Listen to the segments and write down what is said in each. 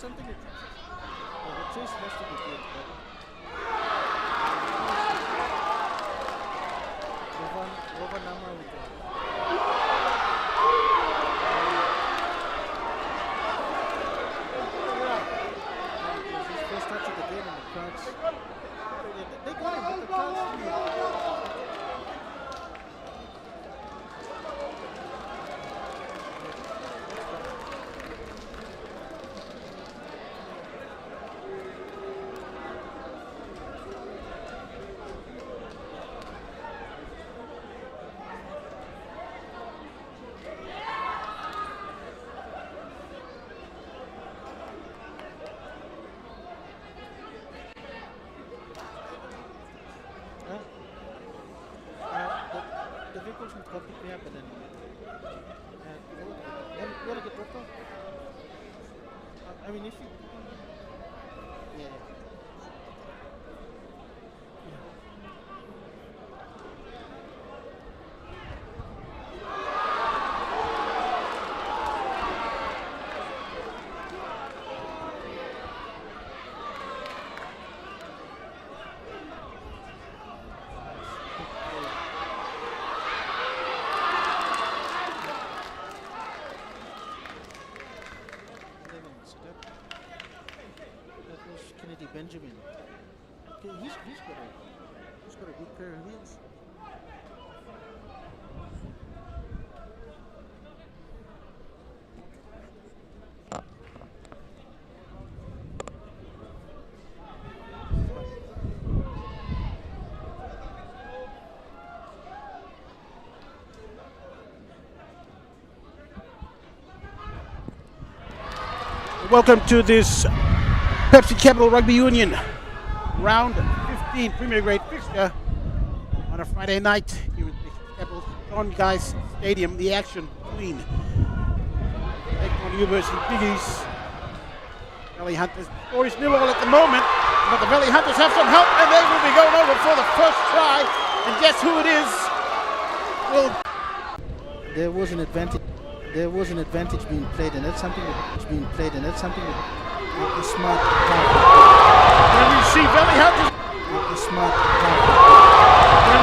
something that the chase has to be good. Over number with his first touch of the game in the crowds. They got him, but the crowds. The vehicles would come pick me up and then you want to get dropped off? I mean, if you... Yeah. Benjamin. Okay, he's got a good pair of heels. Welcome to this Pepsi Capital Rugby Union round 15 Premier Grade fixture on a Friday night here at Pepsi Capital John Guy's Stadium, the action between University Piggies. Valley Hunters score is 0-0 at the moment, but the Valley Hunters have some help and they will be going over for the first try. And guess who it is? There was an advantage. There was an advantage being played, and that's something that's being played, and that's something that is smart. When we see Valley Hunters, when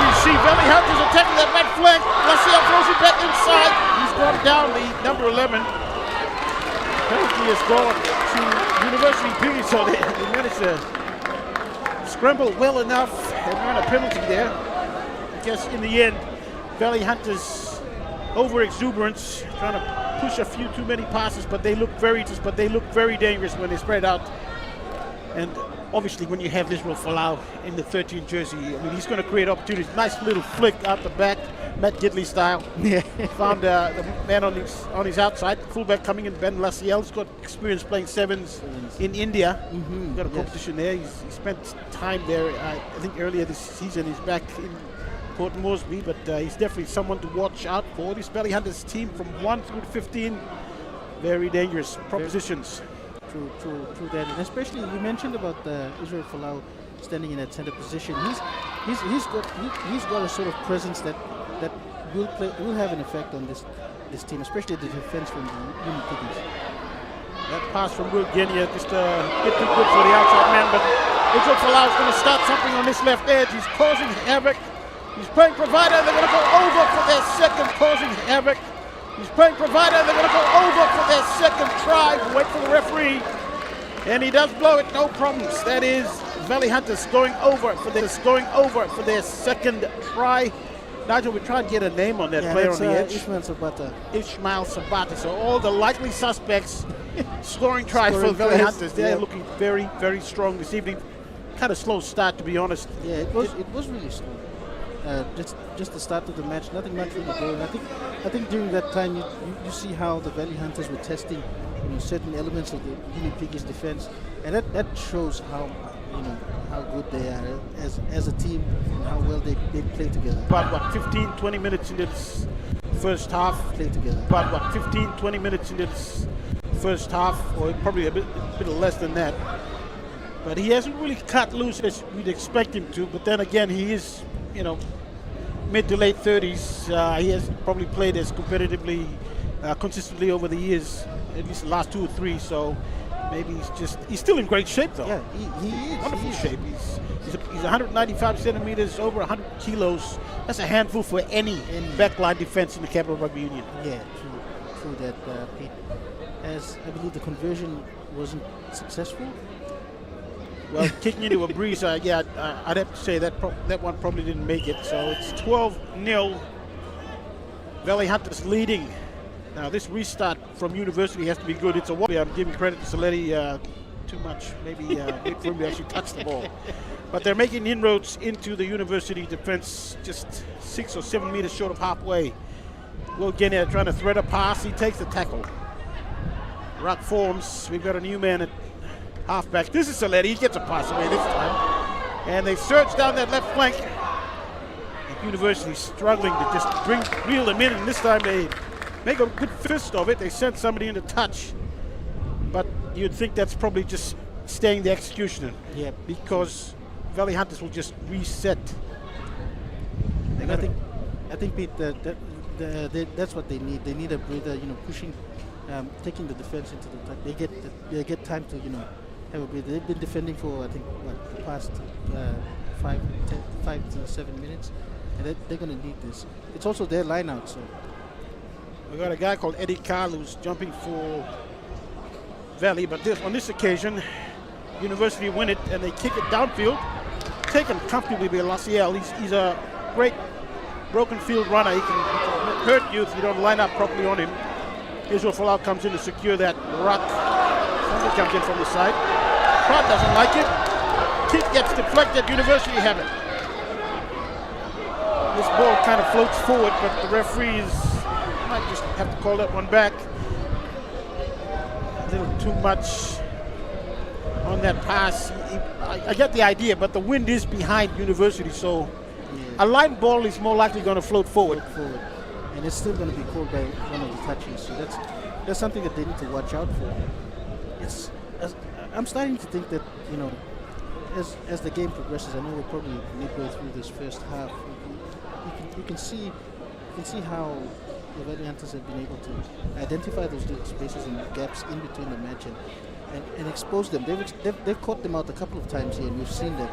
we see Valley Hunters attacking that right flank, Lassiel throws it back inside. He's gone down the number 11. Penalty has gone to University Piggies, so they managed to scramble well enough and earn a penalty there. I guess in the end, Valley Hunters over exuberance, trying to push a few too many passes, but they look very dangerous when they spread out. And obviously, when you have Israel Folau in the 13 jersey, I mean, he's going to create opportunities. Nice little flick out the back, Matt Gidley style. Yeah, found the man on his outside, fullback coming in. Ben Lassiel, he's got experience playing sevens in India. Got a competition there. He spent time there. I think earlier this season. He's back in Port Moresby, but he's definitely someone to watch out for. This Valley Hunters team from 1 through 15, very dangerous propositions. True that, and especially you mentioned about Israel Folau standing in that center position. He's got a sort of presence that will have an effect on this team, especially the defense from the Union Piggies. That pass from Will Genia just a bit too good for the outside man, but Israel Folau is going to start something on this left edge. He's causing havoc. He's playing provider, they're going to go over for their second, causing havoc. He's playing provider, they're going to go over for their second try. Wait for the referee. And he does blow it, no problems. That is Valley Hunters going over for their second try. Nigel, we try and get a name on that player on the edge. Ishmael Sabata. So all the likely suspects scoring tries for Valley Hunters. They're looking very, very strong this evening. Kind of slow start, to be honest. Yeah, it was really slow. Just the start of the match, nothing much really going. I think during that time you see how the Valley Hunters were testing certain elements of the Union Piggies defense, and that shows how good they are as a team and how well they play together. About 15-20 minutes into this first half, play together. About 15-20 minutes into this first half, or probably a bit less than that. But he hasn't really cut loose as we'd expect him to. But then again, he is, mid to late 30s. He has probably played as competitively, consistently over the years, at least the last 2 or 3. So maybe he's still in great shape though. Yeah, he is. Wonderful he is. shape. He's 195 centimeters, over 100 kilos. That's a handful for any backline defense in the Capital Rugby Union. Yeah, true that, Pete. As I believe the conversion wasn't successful. Well, kicking into a breeze, I'd have to say that that one probably didn't make it. So it's 12-0. Valley Hunters leading. Now this restart from University has to be good. It's a wobbly. I'm giving credit to Saletti too much. Maybe wait for him to actually touch the ball. But they're making inroads into the University defense, just 6 or 7 meters short of halfway. Will Genia trying to thread a pass. He takes the tackle. Ruck forms. We've got a new man at halfback. This is Saletti. He gets a pass away this time. And they surge down that left flank. And University struggling to just reel them in. And this time they make a good fist of it. They send somebody in to touch. But you'd think that's probably just staying the executioner. Yeah. Because Valley Hunters will just reset. I think Pete, that's what they need. They need a breather, pushing, taking the defense into the attack. They get time to, have a breather. They've been defending for, I think, the past 5 to 7 minutes, and they're going to need this. It's also their line out, so. We got a guy called Eddie Carl who's jumping for Valley, but on this occasion, University win it and they kick it downfield, taken comfortably by Laciel. He's a great broken field runner. He can hurt you if you don't line up properly on him. Israel Folau comes in to secure that ruck. Somebody comes in from the side. Pratt doesn't like it. Kick gets deflected. University have it. This ball kind of floats forward, but the referees might just have to call that one back. A little too much on that pass. I get the idea, but the wind is behind University, so a line ball is more likely going to float forward. And it's still going to be called by one of the touches. So that's something that they need to watch out for. I'm starting to think that, as the game progresses, I know we're probably midway through this first half. You can see how the Valley Hunters have been able to identify those little spaces and gaps in between the match and expose them. They've caught them out a couple of times here, and we've seen that.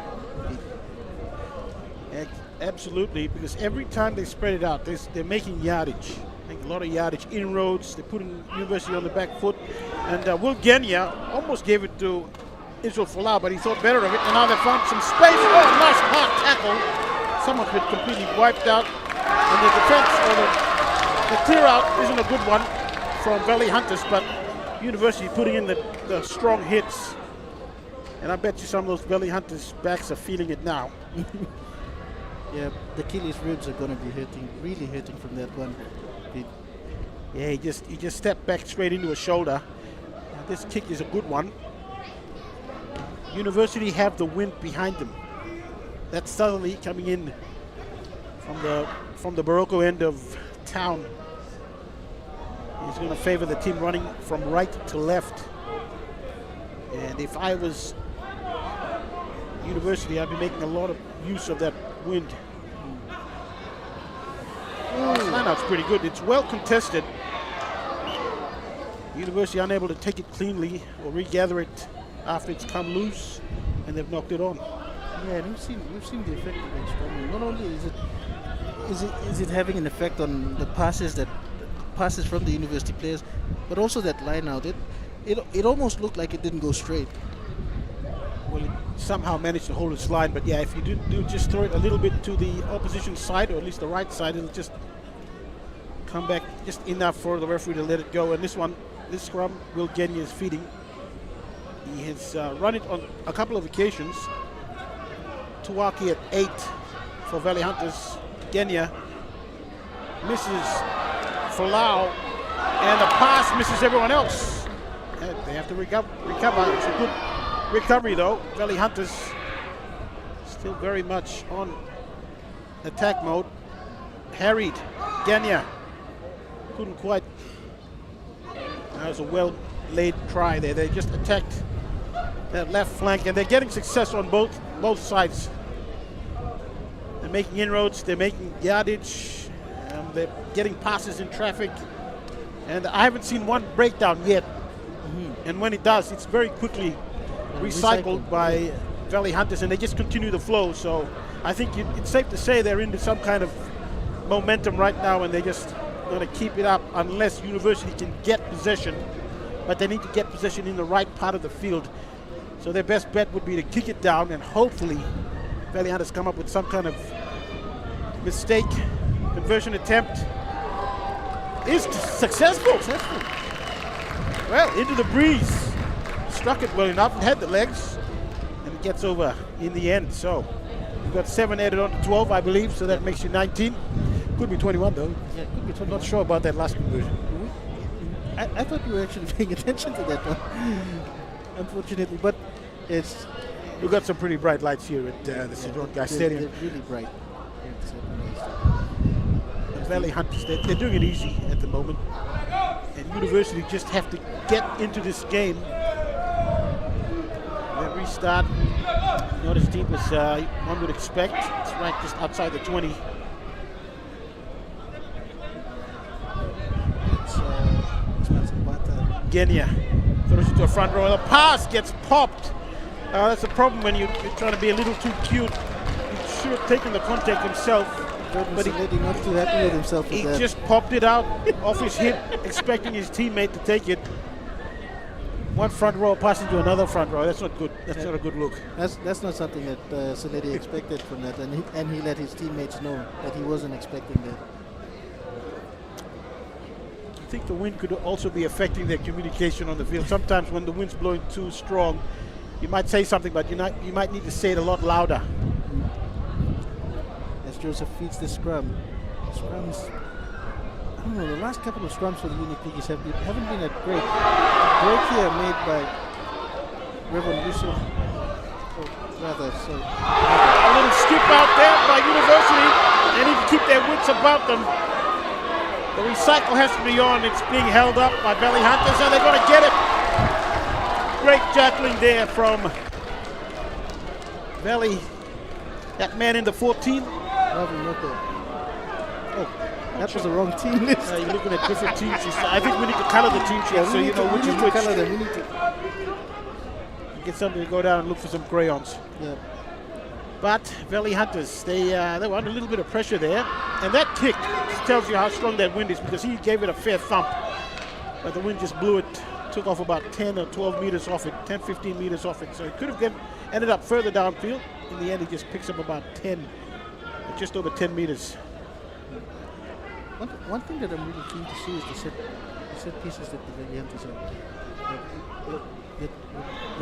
Absolutely, because every time they spread it out, they're making yardage. A lot of yardage, inroads. They're putting University on the back foot. And Will Genia almost gave it to Israel Folau, but he thought better of it. And now they found some space. Oh, nice hard tackle. Someone's been completely wiped out. And the defense, or the clear out isn't a good one from Valley Hunters, but University putting in the strong hits. And I bet you some of those Valley Hunters backs are feeling it now. Yeah, the Achilles ribs are going to be really hurting from that one. Yeah, he just stepped back straight into a shoulder. Now, this kick is a good one. University have the wind behind them. That's suddenly coming in from the Barocco end of town. He's going to favor the team running from right to left. And if I was University, I'd be making a lot of use of that wind. This lineout's pretty good. It's well contested. University unable to take it cleanly or regather it after it's come loose, and they've knocked it on. Yeah, and we've seen the effect of it. Not only is it having an effect on the passes from the University players, but also that lineout. It almost looked like it didn't go straight. Well, it somehow managed to hold its line, but yeah, if you do just throw it a little bit to the opposition side, or at least the right side, it'll just come back just enough for the referee to let it go. And this scrum, Will Genia is feeding. He has run it on a couple of occasions. Tuwaki at 8 for Valley Hunters. Genia misses Folau, and the pass misses everyone else. And they have to recover. It's a good recovery though. Valley Hunters still very much on attack mode. Harried. Genia couldn't quite. That was a well laid try there. They just attacked that left flank, and they're getting success on both sides. They're making inroads, they're making yardage, they're getting passes in traffic, and I haven't seen one breakdown yet And when it does, it's very quickly recycled by Valley Hunters, and they just continue the flow. So I think it's safe to say they're into some kind of momentum right now, and they're just going to keep it up unless University can get possession. But they need to get possession in the right part of the field. So their best bet would be to kick it down, and hopefully Valley Hunters come up with some kind of mistake. Conversion attempt is successful. Well, into the breeze. Struck it well enough and had the legs, and it gets over in the end. So you've got 7 added on to 12, I believe, so that makes you 19. Could be 21 though. Yeah, could be 21. Not sure about that last conversion. I thought you were actually paying attention to that one, unfortunately, but it's... We've got some pretty bright lights here at the St. John Guy Stadium. They're really bright. The Valley Hunters, they're doing it easy at the moment. And University just have to get into this game. Then restart. Not as deep as one would expect. It's right just outside the 20. Genia throws it to a front row. The pass gets popped. That's a problem when you're trying to be a little too cute. He should have taken the contact himself. But he not too happy with himself. He just popped it out off his hip, expecting his teammate to take it. One front row passing to another front row. That's not good. That's not a good look. That's not something that Saletti expected from that, and he let his teammates know that he wasn't expecting that. I think the wind could also be affecting their communication on the field. Sometimes when the wind's blowing too strong, you might say something, but you might need to say it a lot louder. As Joseph feeds the scrums, I don't know, the last couple of scrums for the Uni Piggies haven't been that great. A break here made by Reverend Yusuf, a little skip out there by University. They need to keep their wits about them. The recycle has to be on. It's being held up by Valley Hunters, and they're going to get it. Great juggling there from Valley. That man in the 14. Oh, that was the wrong team list. You're looking at different teams. I think we need to color the team sheet so you know which is which. Color them. We need to get somebody to go down and look for some crayons. Yeah. But Valley Hunters, they were under a little bit of pressure there. And that kick tells you how strong that wind is, because he gave it a fair thump. But the wind just blew it, took off about 10 or 12 meters off it, 10, 15 meters off it. So it could have ended up further downfield. In the end, he just picks up about 10, just over 10 meters. One thing that I'm really keen to see is the set pieces that the Valley Hunters that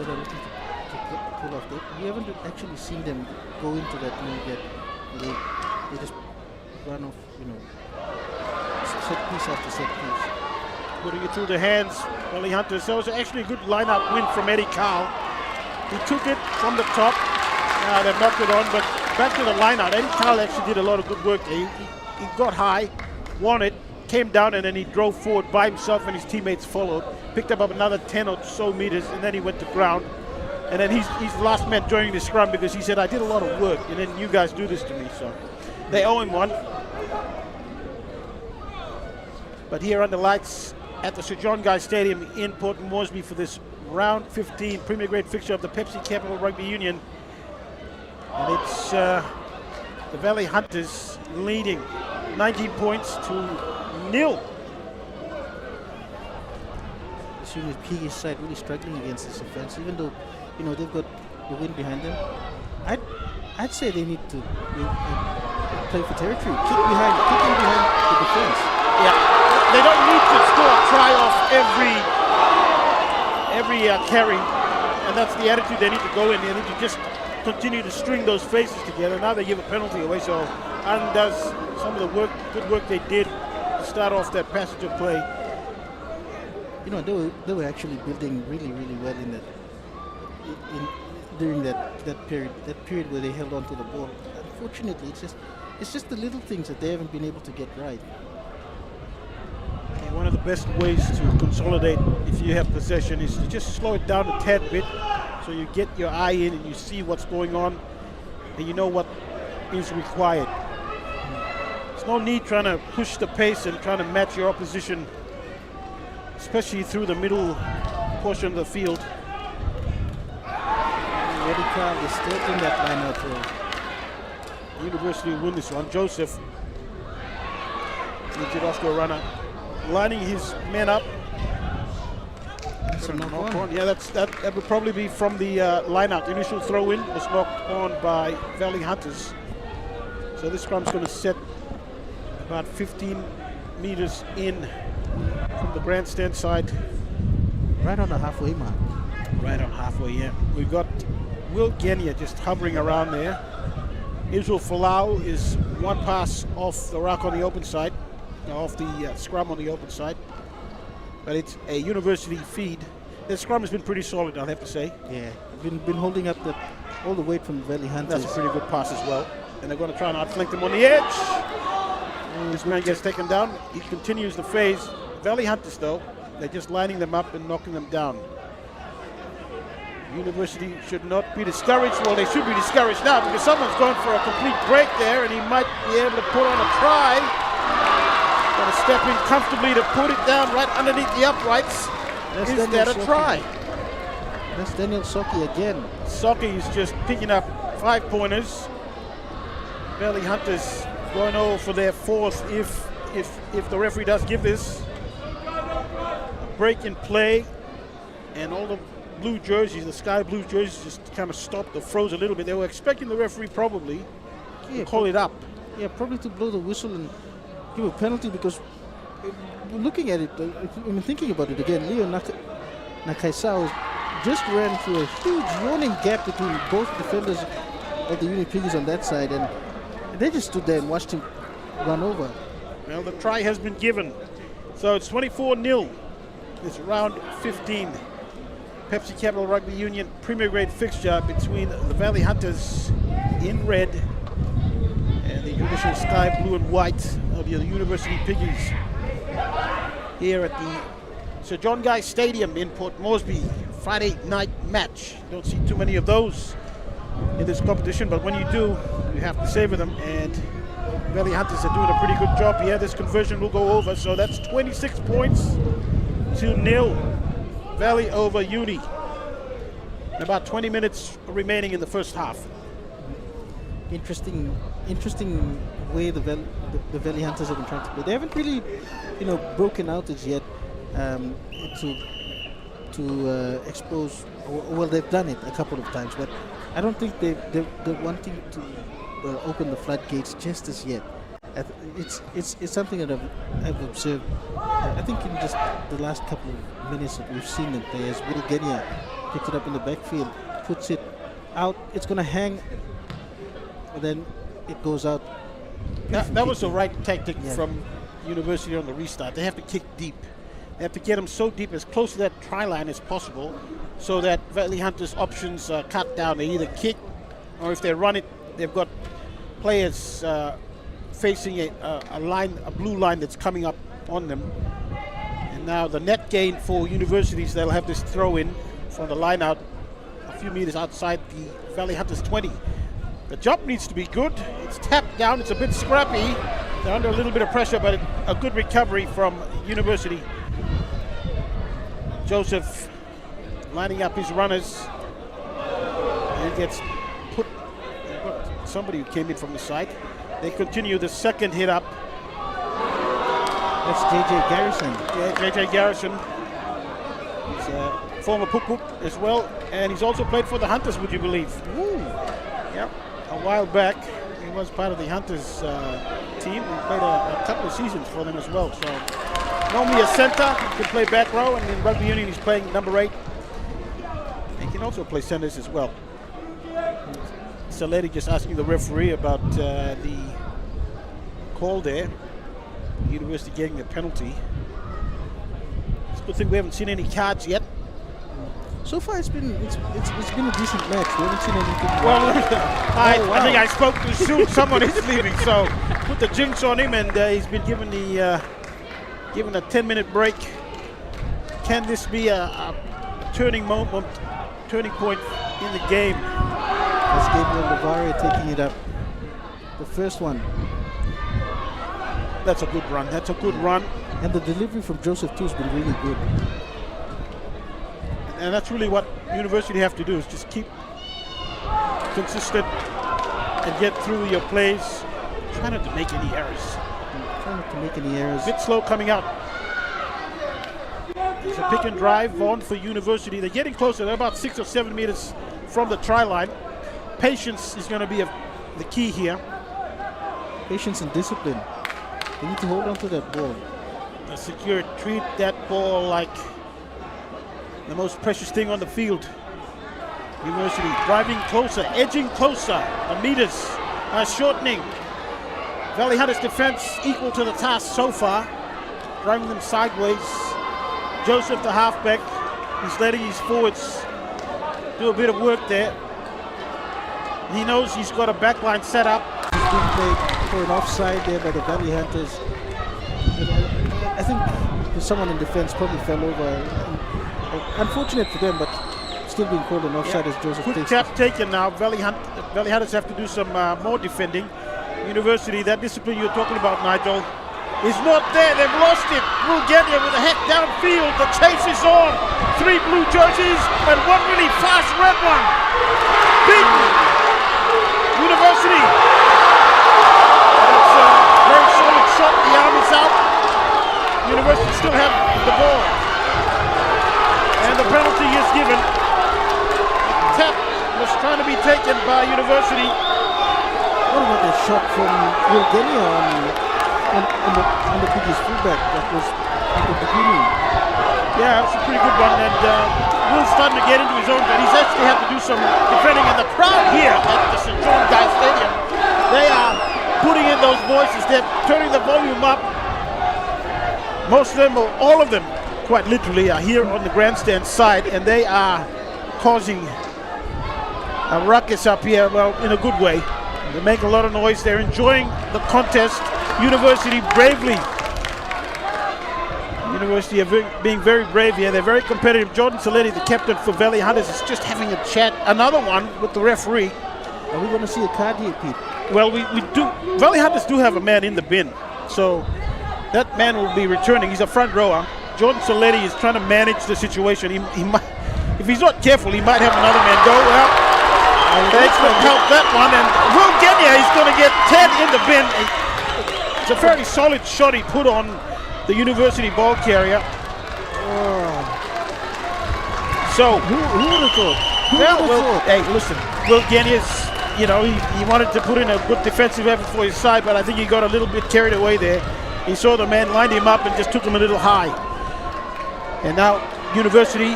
are looking to pull off. We haven't actually seen them go into that move yet. They just run off, set piece after set piece. Putting it through the hands, Valley Hunters. That was actually a good lineup win from Eddie Carl. He took it from the top. They knocked it on, but back to the lineout. Eddie Carl actually did a lot of good work there. He got high, won it, came down, and then he drove forward by himself, and his teammates followed. Picked up another 10 or so meters, and then he went to ground. And then he's the last man joining the scrum, because he said, I did a lot of work, and then you guys do this to me. So they owe him one. But here under lights at the Sir John Guy Stadium in Port Moresby for this round 15 Premier Grade fixture of the Pepsi Capital Rugby Union. And it's the Valley Hunters leading 19 points to 0. This Uni Piggies side really struggling against this offense, even though they've got the wind behind them. I'd say they need to play for territory, kicking behind the defense. Yeah, they don't need to score a try off every carry, and that's the attitude they need to go in. They need to just continue to string those faces together. Now they give a penalty away, so undoes some of the good work they did to start off that passage of play. They were actually building really, really well during that period where they held on to the ball. Unfortunately, it's just the little things that they haven't been able to get right. One of the best ways to consolidate if you have possession is to just slow it down a tad bit, so you get your eye in and you see what's going on and you know what is required. There's no need trying to push the pace and trying to match your opposition, especially through the middle portion of the field. Eddie Carl is still in that lineup. University will win this one. Joseph, the Oscar runner, lining his men up. That's a knock on. Yeah, that would probably be from the line out. The initial throw in was knocked on by Valley Hunters. So this scrum's going to set about 15 meters in from the grandstand side. Right on the halfway mark. Right on halfway, yeah. We've got Will Genia just hovering around there. Israel Folau is one pass off the rock on the open side, off the scrum on the open side. But it's a university feed. The scrum has been pretty solid, I'll have to say. Yeah, been holding up all the weight from Valley Hunters. That's a pretty good pass as well. And they're going to try and outflank them on the edge. This man gets taken down. He continues the phase. Valley Hunters, though, they're just lining them up and knocking them down. University should not be discouraged. Well, they should be discouraged now because someone's going for a complete break there, and he might be able to put on a try. Going to step in comfortably to put it down right underneath the uprights. Is that a try? That's Daniel Soki again. Soki is just picking up 5-pointers. Valley Hunters going over for their fourth if the referee does give this. A break in play, and all the blue jerseys, the sky blue jerseys, just kind of stopped or froze a little bit. They were expecting the referee probably to call it up. Yeah, probably to blow the whistle and give a penalty, because looking at it, thinking about it again, Leo Nakaisao just ran through a huge yawning gap between both defenders of the Uni Piggies on that side, and they just stood there and watched him run over. Well, the try has been given. So it's 24-0. It's round 15. Pepsi Capital Rugby Union Premier Grade fixture between the Valley Hunters in red and the traditional sky blue and white of the University Piggies here at the Sir John Guy Stadium in Port Moresby. Friday night match. Don't see too many of those in this competition, but when you do, you have to savor them, and Valley Hunters are doing a pretty good job here. This conversion will go over, so that's 26 points to 0. Valley over Uni. About 20 minutes remaining in the first half. Interesting way the Valley Hunters have been trying to play. They haven't really, broken out as yet to expose. Well, they've done it a couple of times, but I don't think they're wanting to open the floodgates just as yet. It's something that I've observed. I think in just the last couple of minutes that we've seen them play, as Will Genia picks it up in the backfield, puts it out, it's going to hang, and then it goes out. That was the right tactic from University on the restart. They have to kick deep. They have to get them so deep, as close to that try line as possible, so that Valley Hunters' options are cut down. They either kick, or if they run it, they've got players facing a blue line that's coming up on them. And now the net gain for Universities, they'll have this throw in from the line out a few meters outside the Valley Hunters 20. The jump needs to be good. It's tapped down. It's a bit scrappy. They're under a little bit of pressure, but a good recovery from University. Joseph lining up his runners. And he gets put. Somebody who came in from the side. They continue the second hit up. That's J.J. Garrison. Yeah, J.J. Garrison. He's a former Puk as well, and he's also played for the Hunters, would you believe? Ooh. Yep. A while back, he was part of the Hunters team and played a couple of seasons for them as well. So, normally a center, he can play back row, and in rugby union he's playing number 8. He can also play centers as well. Saletti just asking the referee about the call there. University getting a penalty. It's a good thing we haven't seen any cards yet. So far, it's been a decent match. We haven't seen anything. Well, I think I spoke too soon. Someone is leaving, so put the jinx on him, and he's been given a 10-minute break. Can this be a turning point in the game? That's Gabriel Lavaria taking it up. The first one. That's a good run. And the delivery from Joseph too has been really good. And that's really what University have to do, is just keep consistent and get through your plays. Try not to make any errors. Try not to make any errors. Bit slow coming out. It's a pick and drive on for University. They're getting closer. They're about 6 or 7 meters from the try line. Patience is going to be the key here. Patience and discipline. They need to hold on to that ball. Secure, treat that ball like the most precious thing on the field. University driving closer, edging closer. The meters are shortening. Valley Hunters defense equal to the task so far. Driving them sideways. Joseph, the halfback, he's letting his forwards do a bit of work there. He knows he's got a backline set up. He's being played for an offside there by the Valley Hunters. I think someone in defense probably fell over. Unfortunate for them, but still being called an offside as Joseph Quick takes. tap taken now. Valley Hunters have to do some more defending. University, that discipline you're talking about, Nigel, is not there. They've lost it. Bulgaria with a heck downfield. The chase is on. 3 blue jerseys and 1 really fast red one. Beaten. University. It's a very solid shot. The arm is out. University still have the ball. And the penalty is given. Tap was trying to be taken by University. What about that shot from Bulgaria on the Piggies fullback that was at the beginning? Yeah, it's a pretty good one, and Will's starting to get into his own, but he's actually had to do some defending. And the crowd here at the St. John Guy Stadium, they are putting in those voices. They're turning the volume up. Most of them, or all of them, quite literally, are here on the grandstand side, and they are causing a ruckus up here, well, in a good way. They make a lot of noise. They're enjoying the contest. University bravely. University are being very brave here. They're very competitive. Jordan Saletti, the captain for Valley Hunters, is just having a chat. Another one with the referee. Are we going to see a card here, Pete? Well, we do. Valley Hunters do have a man in the bin, so that man will be returning. He's a front rower. Jordan Saletti is trying to manage the situation. He might, if he's not careful, he might have another man go. Well, thanks for help that one, and Will Genya is going to get 10 in the bin. It's a fairly solid shot he put on the University ball carrier. So Who would have thought? Hey, listen, Will Genya's, he wanted to put in a good defensive effort for his side, but I think he got a little bit carried away there. He saw the man, lined him up, and just took him a little high. And now University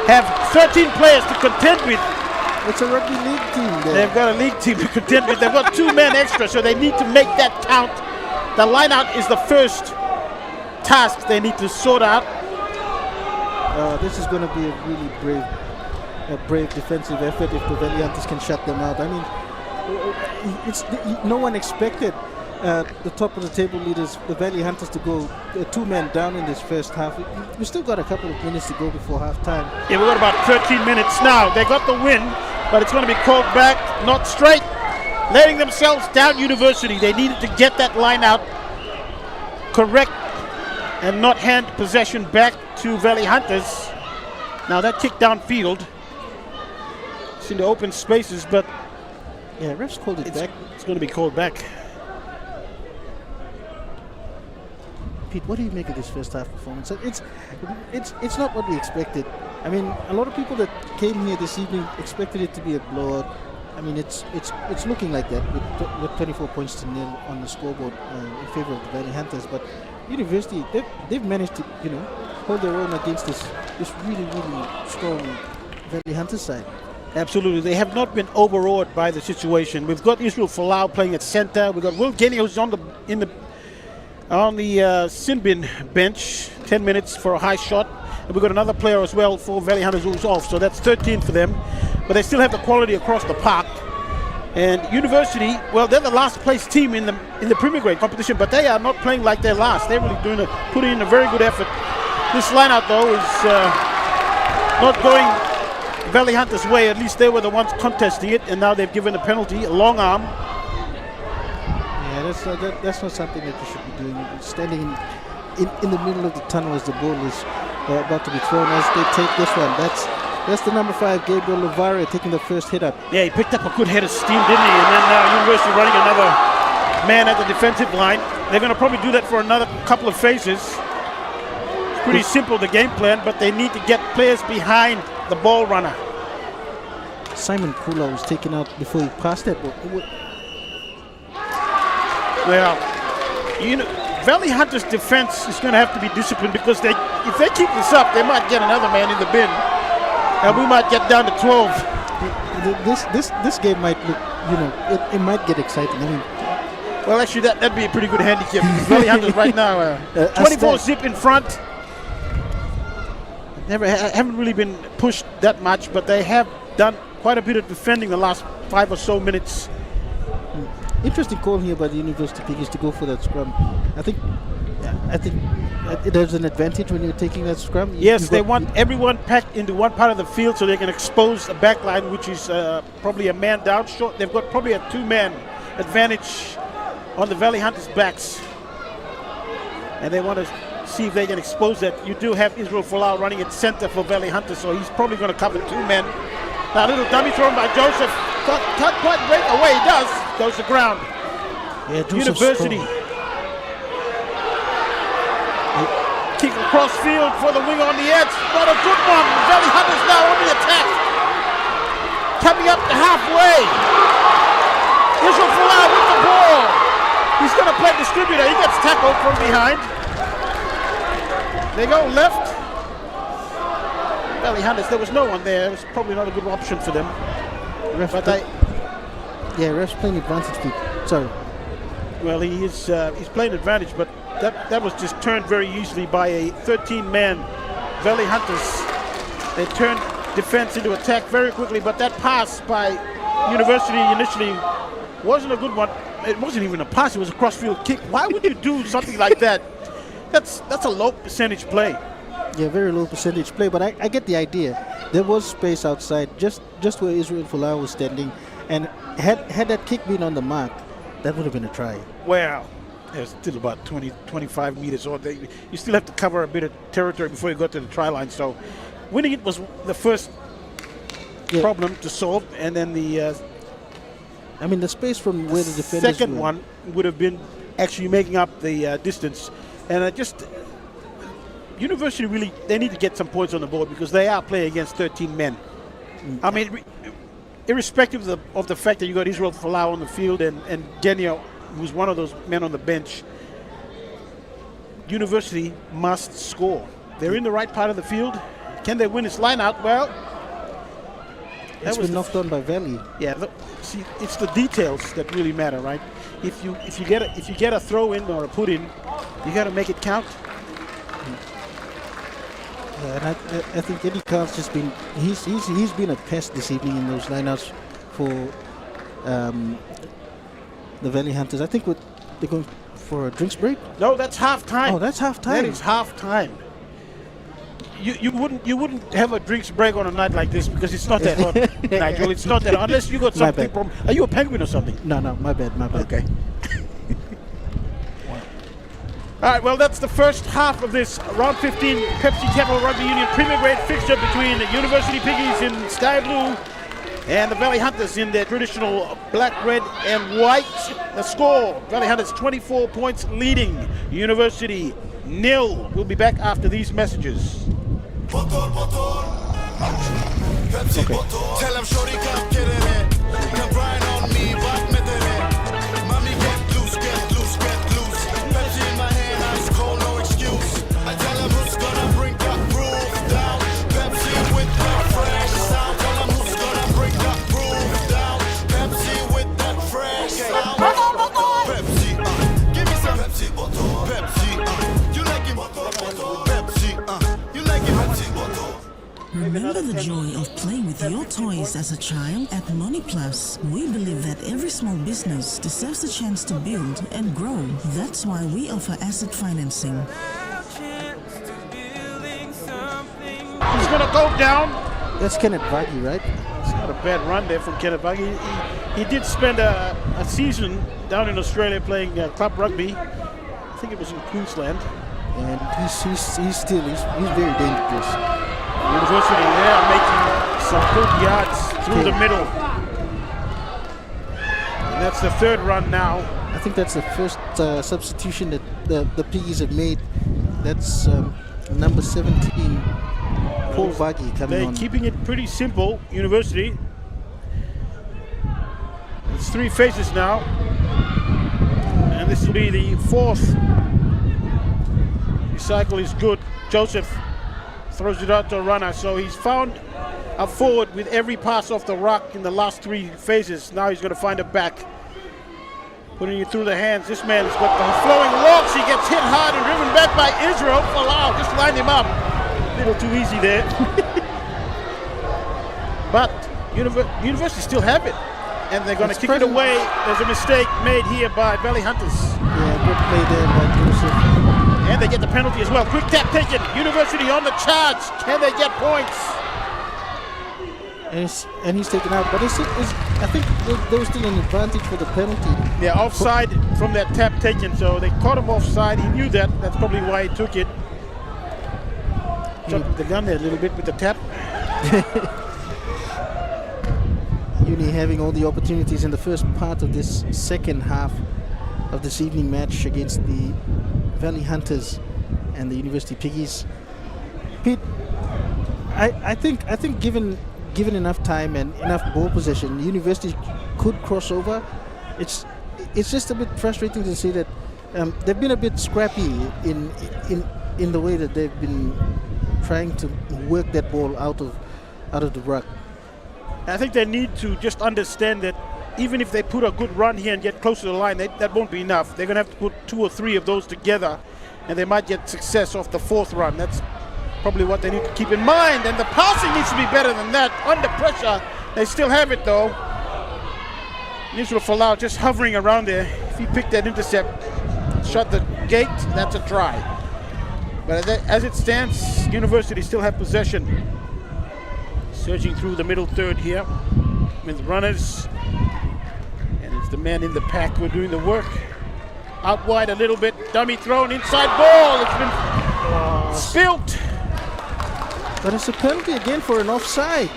have 13 players to contend with. It's a rugby league team there. They've got a league team to contend with. They've got 2 men extra, so they need to make that count. The line-out is the first task they need to sort out. This is going to be a really brave defensive effort if the Valley Hunters can shut them out. I mean, no one expected the top of the table leaders, the Valley Hunters, to go 2 men down in this first half. We still got a couple of minutes to go before halftime. Yeah, we've got about 13 minutes now. They got the win, but it's going to be called back, not straight. Letting themselves down, University. They needed to get that line out correct and not hand possession back to Valley Hunters. Now that kick downfield, it's in the open spaces, but yeah, refs called it back. It's going to be called back. Pete, what do you make of this first half performance? It's not what we expected. I mean, a lot of people that came here this evening expected it to be a blowout. I mean, it's looking like that with 24 points to nil on the scoreboard in favor of the Valley Hunters. But University, they've managed to hold their own against this really strong Valley Hunters side. Absolutely, they have not been overawed by the situation. We've got Israel Folau playing at center. We've got Will Genia, who's on the sin bin bench, 10 minutes for a high shot. And we've got another player as well for Valley Hunters who's off, so that's 13 for them. But they still have the quality across the park. And University, well, they're the last place team in the Premier Grade competition, but they are not playing like they're last. They're really putting in a very good effort. This lineup, though, is not going Valley Hunters' way. At least they were the ones contesting it, and now they've given a penalty, a long arm. Yeah, that's not something that you should be doing. Standing in the middle of the tunnel as the ball is about to be thrown. As they take this one, That's the number 5, Gabriel Lovaria, taking the first hit up. Yeah, he picked up a good head of steam, didn't he? And then University running another man at the defensive line. They're going to probably do that for another couple of phases. It's pretty simple, the game plan, but they need to get players behind the ball runner. Simon Kula was taken out before he passed that. Well, Valley Hunters' defense is going to have to be disciplined because if they keep this up, they might get another man in the bin, and we might get down to 12. This game might look, it might get exciting. I mean, well, actually, that'd be a pretty good handicap because Valley Hunters right now 24 zip in front. Haven't really been pushed that much, but they have done quite a bit of defending the last 5 or so minutes. Interesting call here by the University Piggies to go for that scrum. I think there's an advantage when you're taking that scrum. Yes, they want everyone packed into one part of the field so they can expose the back line, which is probably a man down short. They've got probably a 2-man advantage on the Valley Hunters' backs. And they want to see if they can expose that. You do have Israel Folau running at center for Valley Hunters, so he's probably going to cover 2 men. Now, a little dummy thrown by Joseph. Can't quite break away. He does. Goes to ground. Yeah, University. Kick across field for the wing on the edge. Not a good one. Valley Hunters now on the attack. Coming up to halfway. Israel Folau with the ball. He's going to play distributor. He gets tackled from behind. They go left. Valley Hunters, there was no one there. It was probably not a good option for them. Ref's playing advantage. Sorry. Well, he's playing advantage, but that was just turned very easily by a 13-man Valley Hunters. They turned defense into attack very quickly, but that pass by University initially wasn't a good one. It wasn't even a pass, it was a cross-field kick. Why would you do something like that? That's a low percentage play. Yeah, very low percentage play, but I get the idea. There was space outside, just where Israel Folau was standing, and had that kick been on the mark, that would have been a try. Well, there's still about 25 meters, or you still have to cover a bit of territory before you go to the try line. So, winning it was the first problem to solve, and then the space from where the defenders second one would have been actually making up the distance, and University really, they need to get some points on the board because they are playing against 13 men. I mean, irrespective of the fact that you got Israel Folau on the field and Genio, who's one of those men on the bench, University must score. They're in the right part of the field. Can they win this line out? Well, it's been knocked on by Valley. Yeah, see, it's the details that really matter, right? If you get a throw in or a put in, you got to make it count. And I think Eddie Carl's just been he's been a pest this evening in those lineouts for the Valley Hunters. I think they're going for a drinks break. No, that's half time. Oh, that's half time. That is half time. You wouldn't have a drinks break on a night like this because it's not that hot, Nigel. It's not that unless you got something from. Are you a penguin or something? No, my bad. Okay. All right, well, that's the first half of this round 15 Pepsi Capital Rugby Union Premier Grade fixture between the University Piggies in sky blue and the Valley Hunters in their traditional black, red, and white. The score, Valley Hunters 24 points leading, University 0. We'll be back after these messages. Tell him shorty come get it. Come grind on me, but met it. Mommy get loose, get loose, get loose. Pepsi in my hand, ice cold, no excuse. I tell him who's gonna bring the groove down. Pepsi with the fresh sound. Tell him who's gonna bring the groove down. Pepsi with that fresh sound. Pepsi, give me some Pepsi, Pepsi, you like it, Pepsi, you like it, Pepsi. Remember the joy of playing with your toys as a child? At Money Plus, we believe that every small business deserves a chance to build and grow. That's why we offer asset financing. He's going to go down. That's Kenneth Vaghi, right? It's not a bad run there from Kenneth Vaghi. He did spend a season down in Australia playing club rugby. I think it was in Queensland. And he's very dangerous. University there making some good yards through the middle. And that's the third run now. I think that's the first substitution that the Piggies have made. That's number 17, Paul Vagi coming They're on. keeping it pretty simple, University. It's 3 phases now. And this will be the 4th. The cycle is good. Joseph throws it out to a runner. So he's found a forward with every pass off the rock in the last 3 phases. Now he's going to find a back. Putting it through the hands. This man's got the flowing locks. He gets hit hard and driven back by Israel. Falau just lined him up. A little too easy there. But University still have it. And they're going to kick it away. There's a mistake made here by Valley Hunters. Yeah, good play there by Joseph. And they get the penalty as well. Quick tap taken. University on the charge. Can they get points? And he's taken out. But I think there was still an advantage for the penalty. Yeah, offside from that tap taken. So they caught him offside. He knew that. That's probably why he took it. Jumped the gun there a little bit with the tap. Uni having all the opportunities in the first part of this second half of this evening match against the Valley Hunters and the University Piggies. Pete, I think given enough time and enough ball possession, University could cross over. It's just a bit frustrating to see that they've been a bit scrappy in the way that they've been trying to work that ball out of the ruck. I think they need to just understand that even if they put a good run here and get close to the line, that won't be enough. They're going to have to put 2 or 3 of those together, and they might get success off the 4th run. That's probably what they need to keep in mind. And the passing needs to be better than that. Under pressure, they still have it though. Israel Falau just hovering around there. If he picked that intercept, shot the gate, that's a try. But as it stands, University still have possession. Surging through the middle third here with runners. And it's the man in the pack who are doing the work. Out wide a little bit. Dummy thrown, inside ball. It's been spilt. But it's a penalty again for an offside.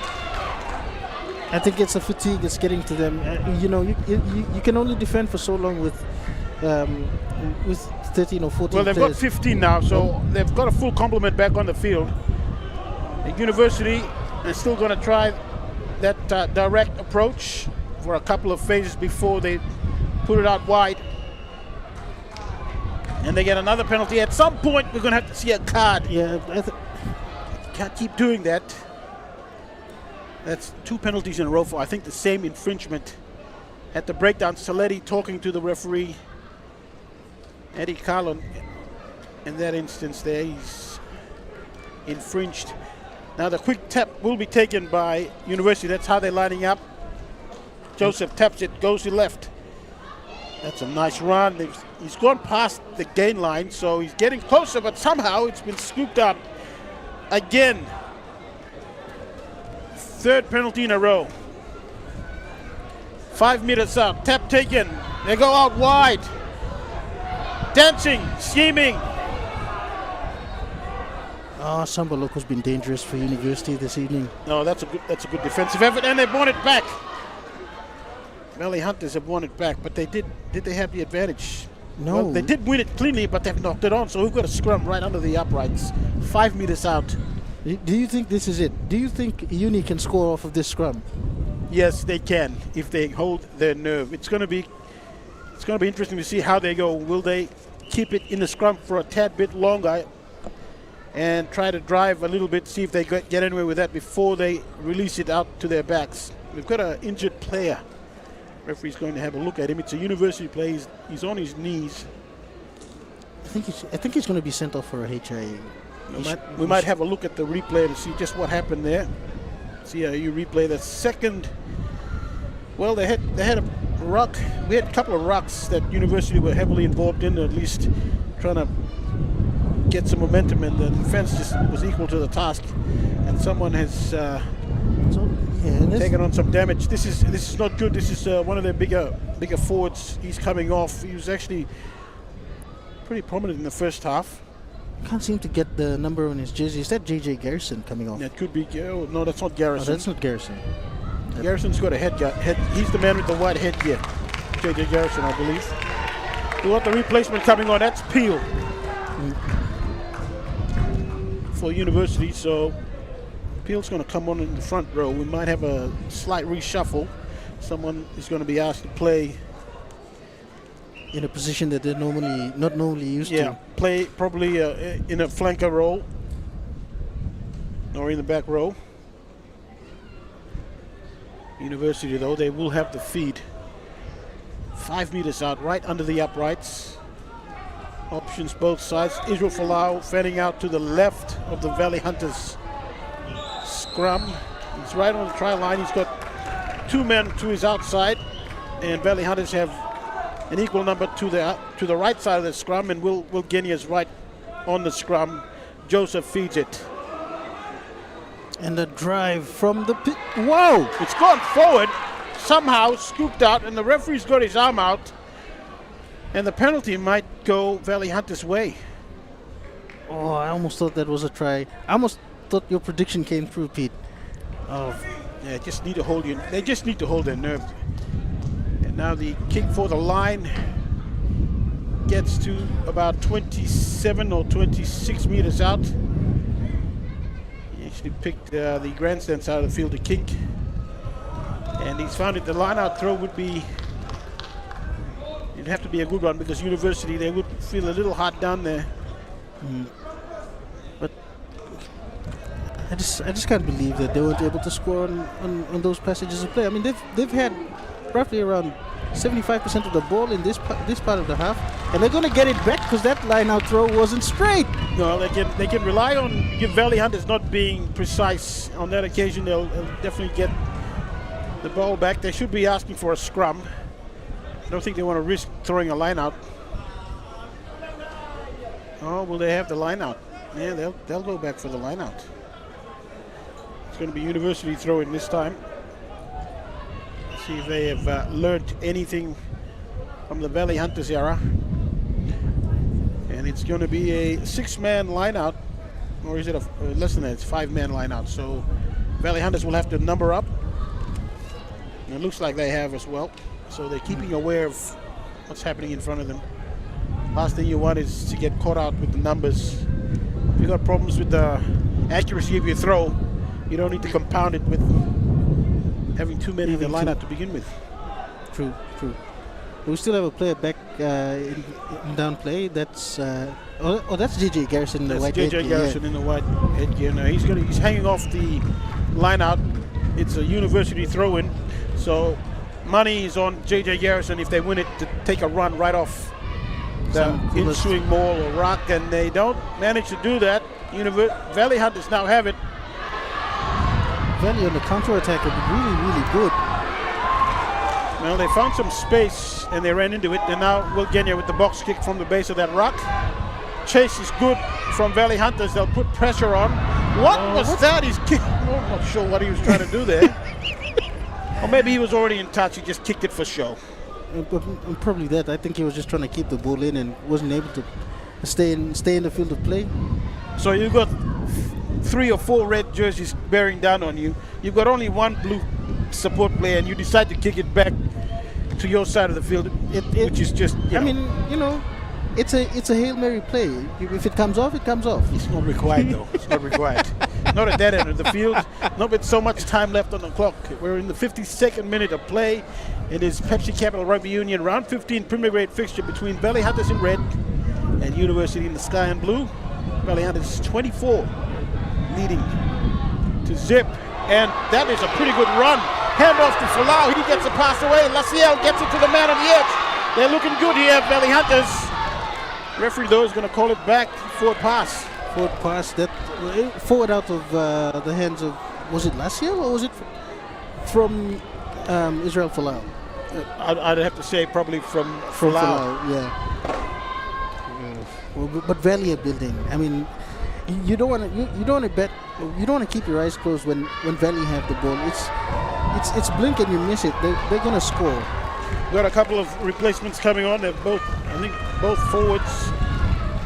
I think it's a fatigue that's getting to them. You can only defend for so long with 13 or 14 Well, they've players. got 15 now, so they've got a full complement back on the field. The University is still going to try that direct approach for a couple of phases before they put it out wide. And they get another penalty. At some point, we're going to have to see a card. Yeah, Can't keep doing that. That's 2 penalties in a row for, I think, the same infringement. At the breakdown, Saletti talking to the referee, Eddie Carlon. In that instance there, he's infringed. Now the quick tap will be taken by University. That's how they're lining up. Joseph taps it, goes to left. That's a nice run. He's gone past the gain line, so he's getting closer, but somehow it's been scooped up again. 3rd penalty in a row. 5 meters out, tap taken. They go out wide. Dancing, scheming. Samba Loco's been dangerous for University this evening. No, that's a good defensive effort, and they've won it back. Valley Hunters have won it back, but did they have the advantage? No. Well, they did win it cleanly, but they've knocked it on, so we've got a scrum right under the uprights. 5 meters out. Do you think this is it? Do you think Uni can score off of this scrum? Yes, they can if they hold their nerve. It's going to be interesting to see how they go. Will they keep it in the scrum for a tad bit longer and try to drive a little bit, see if they get anywhere with that before they release it out to their backs? We've got an injured player. Referee's going to have a look at him. It's a University play. He's on his knees. I think he's going to be sent off for a HIA. We might have a look at the replay to see just what happened there. See how you replay the second. Well, they had a ruck. We had a couple of rucks that University were heavily involved in, or at least trying to get some momentum, and the defense just was equal to the task. And someone has taken on some damage. This is not good. This is one of their bigger forwards. He's coming off. He was actually pretty prominent in the first half. can't seem to get the number on his jersey. Is that J.J. Garrison coming off? That could be. Oh, no, that's not Oh, Garrison. that's not Garrison. Garrison's got a head. He's the man with the white headgear. J.J. Garrison, I believe. We want the replacement coming on. That's Peel for University. So Peel's going to come on in the front row. We might have a slight reshuffle. Someone is going to be asked to play In a position that they're not normally used to. Play probably in a flanker role or in the back row. University, though, they will have the feed 5 meters out, right under the uprights. Options both sides. Israel Folau fanning out to the left of the Valley Hunters scrum. He's right on the try line. He's got 2 men to his outside, and Valley Hunters have an equal number to the right side of the scrum, and Will Genia is right on the scrum. Joseph feeds it. And the drive from the pit. Whoa! It's gone forward, somehow scooped out, and the referee's got his arm out, and the penalty might go Valley Hunters' way. Oh, I almost thought that was a try. I almost thought your prediction came through, Pete. Oh, Yeah, they just need to hold their nerve. And now the kick for the line gets to about 27 or 26 meters out. He actually picked the grandstand side of the field to kick. And he's found it. The line-out throw would it'd have to be a good one, because University, they would feel a little hard down there. but I just can't believe that they weren't able to score on those passages of play. I mean, they've had roughly around 75% of the ball in this part of the half, and they're going to get it back because that line-out throw wasn't straight. No, they can rely on Valley Hunters not being precise on that occasion. They'll definitely get the ball back. They should be asking for a scrum. I don't think they want to risk throwing a line out. Oh, will they have the line out? Yeah, they'll go back for the line out. It's going to be University throwing this time. See if they have learned anything from the Valley Hunters era. And it's going to be a 6-man line out, or is it less than that? It's 5-man line out. So Valley Hunters will have to number up. And it looks like they have as well. So they're keeping aware of what's happening in front of them. Last thing you want is to get caught out with the numbers. If you've got problems with the accuracy of your throw, you don't need to compound it with having too many in the lineup to begin with. True. We still have a player back in down play. That's that's J.J. Garrison in the white headgear. That's J.J. Garrison in the white headgear. Now he's hanging off the line out. It's a University throw-in. So money is on J.J. Garrison if they win it to take a run right off the ensuing maul or rock, and they don't manage to do that. Valley Hunters now have it. Valley on the counter-attack would be really, really good. Well, they found some space and they ran into it, and now Will Genia with the box kick from the base of that rock. Chase is good from Valley Hunters. They'll put pressure on. What was that? He's kick. I'm not sure what he was trying to do there. Or maybe he was already in touch. He just kicked it for show. Probably that. I think he was just trying to keep the ball in and wasn't able to stay in the field of play. So you've got 3 or 4 red jerseys bearing down on you. You've got only 1 blue support player, and you decide to kick it back to your side of the field, which is just. It's a Hail Mary play. If it comes off, it comes off. It's not required, though. It's not required. Not at that end of the field. Not with so much time left on the clock. We're in the 52nd minute of play. It is Pepsi Capital Rugby Union round 15 Premier Grade fixture between Valley Hunters in red and University in the sky and blue. Valley Hunters 24 leading to zip, and that is a pretty good run. Handoff to Folau. He gets a pass away. Laciel gets it to the man on the edge. They're looking good here, Valley Hunters. Referee, though, is going to call it back. Forward pass. That forward out of the hands of, was it Laciel or was it from Israel Folau? I'd have to say probably from Folau. Yeah. But Valley are building. I mean, you don't want to keep your eyes closed when Valley have the ball. It's blink and you miss it. They're going to score. Got a couple of replacements coming on. They're both forwards.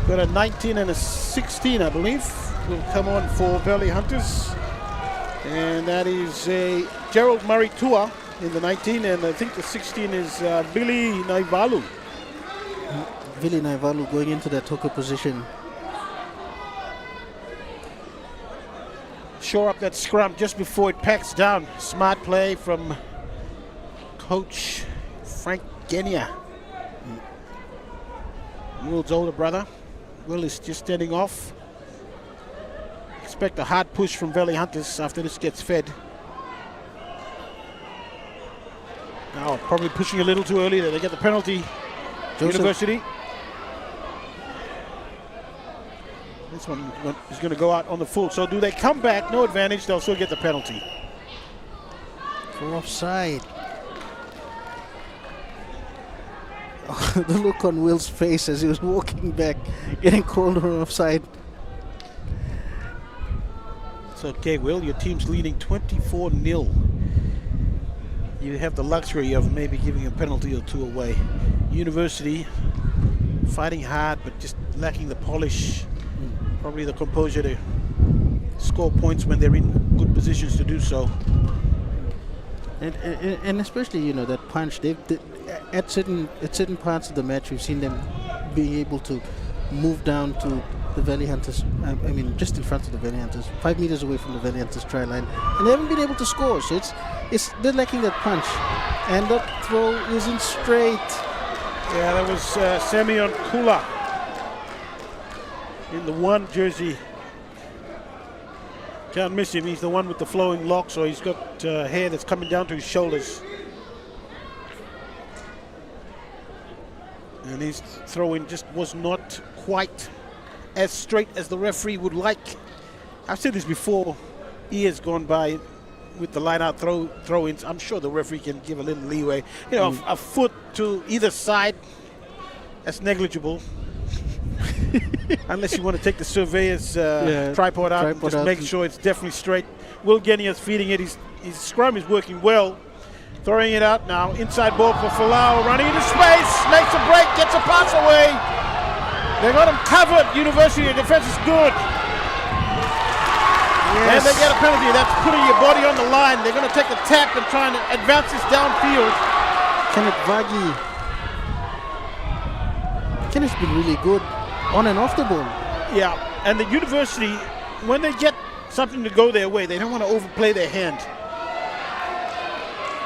Got a 19 and a 16, I believe, will come on for Valley Hunters. And that is a Gerald Murray Tua in the 19, and I think the 16 is Billy Naivalu. Vili Naivalu going into that hooker position. Shore up that scrum just before it packs down. Smart play from Coach Frank Genia. Will's older brother. Will is just standing off. Expect a hard push from Valley Hunters after this gets fed. Now probably pushing a little too early. They get the penalty. Joseph. University. This one is going to go out on the full. So do they come back? No advantage. They'll still get the penalty. For offside. The look on Will's face as he was walking back, getting called on offside. It's okay, Will. Your team's leading 24-0. You have the luxury of maybe giving a penalty or two away. University fighting hard, but just lacking the polish. Probably the composure to score points when they're in good positions to do so. And especially, you know, that punch. At certain parts of the match, we've seen them being able to move down to the Valley Hunters. I mean, just in front of the Valley Hunters, 5 meters away from the Valley Hunters try line, and they haven't been able to score. So they're lacking that punch, and that throw isn't straight. Yeah, that was Semyon Kula in the 1 jersey. Can't miss him. He's the one with the flowing locks, so he's got hair that's coming down to his shoulders. And his throw-in just was not quite as straight as the referee would like. I've said this before. Years gone by with the line-out throw-ins. I'm sure the referee can give a little leeway. You know, a foot to either side, that's negligible. Unless you want to take the surveyor's tripod out and just make sure it's definitely straight. Will Genia's feeding it. His scrum is working well. Throwing it out now. Inside ball for Falau. Running into space. Makes a break. Gets a pass away. They got him covered. University defense is good. Yes. And they get a penalty. That's putting your body on the line. They're going to take a tap and try and advance this downfield. Kenneth Vagi. Kenneth's been really good on and off the ball. Yeah, and the University, when they get something to go their way, they don't want to overplay their hand.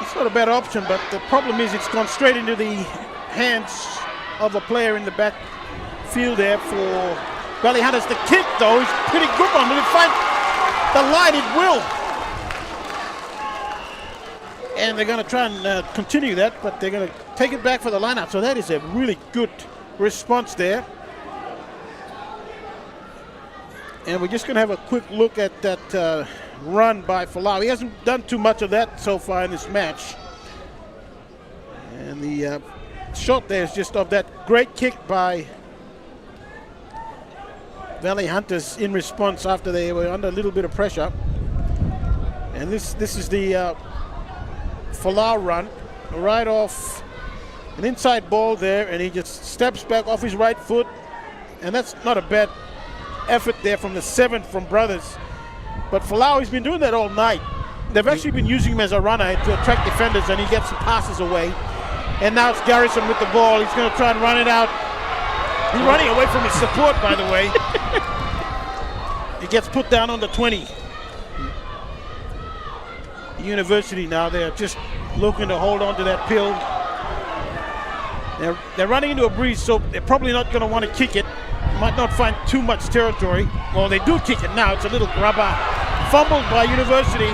It's not a bad option, but the problem is it's gone straight into the hands of a player in the back field there for Valley Hunters. The kick, though, is a pretty good one. Will it find the line? It will. And they're going to try and continue that, but they're going to take it back for the line-out. So that is a really good response there. And we're just going to have a quick look at that run by Falau. He hasn't done too much of that so far in this match. And the shot there is just of that great kick by Valley Hunters in response after they were under a little bit of pressure. And this is the Falau run, right off an inside ball there, and he just steps back off his right foot. And that's not a bad effort there from the 7th from Brothers. But Falau, he's been doing that all night. They've actually been using him as a runner to attract defenders, and he gets some passes away. And now it's Garrison with the ball. He's going to try and run it out. He's running away from his support, by the way. He gets put down on the 20. University now, they're just looking to hold on to that pill. They're running into a breeze, so they're probably not going to want to kick it. Might not find too much territory. Well, they do kick it now. It's a little grubber. Fumbled by University.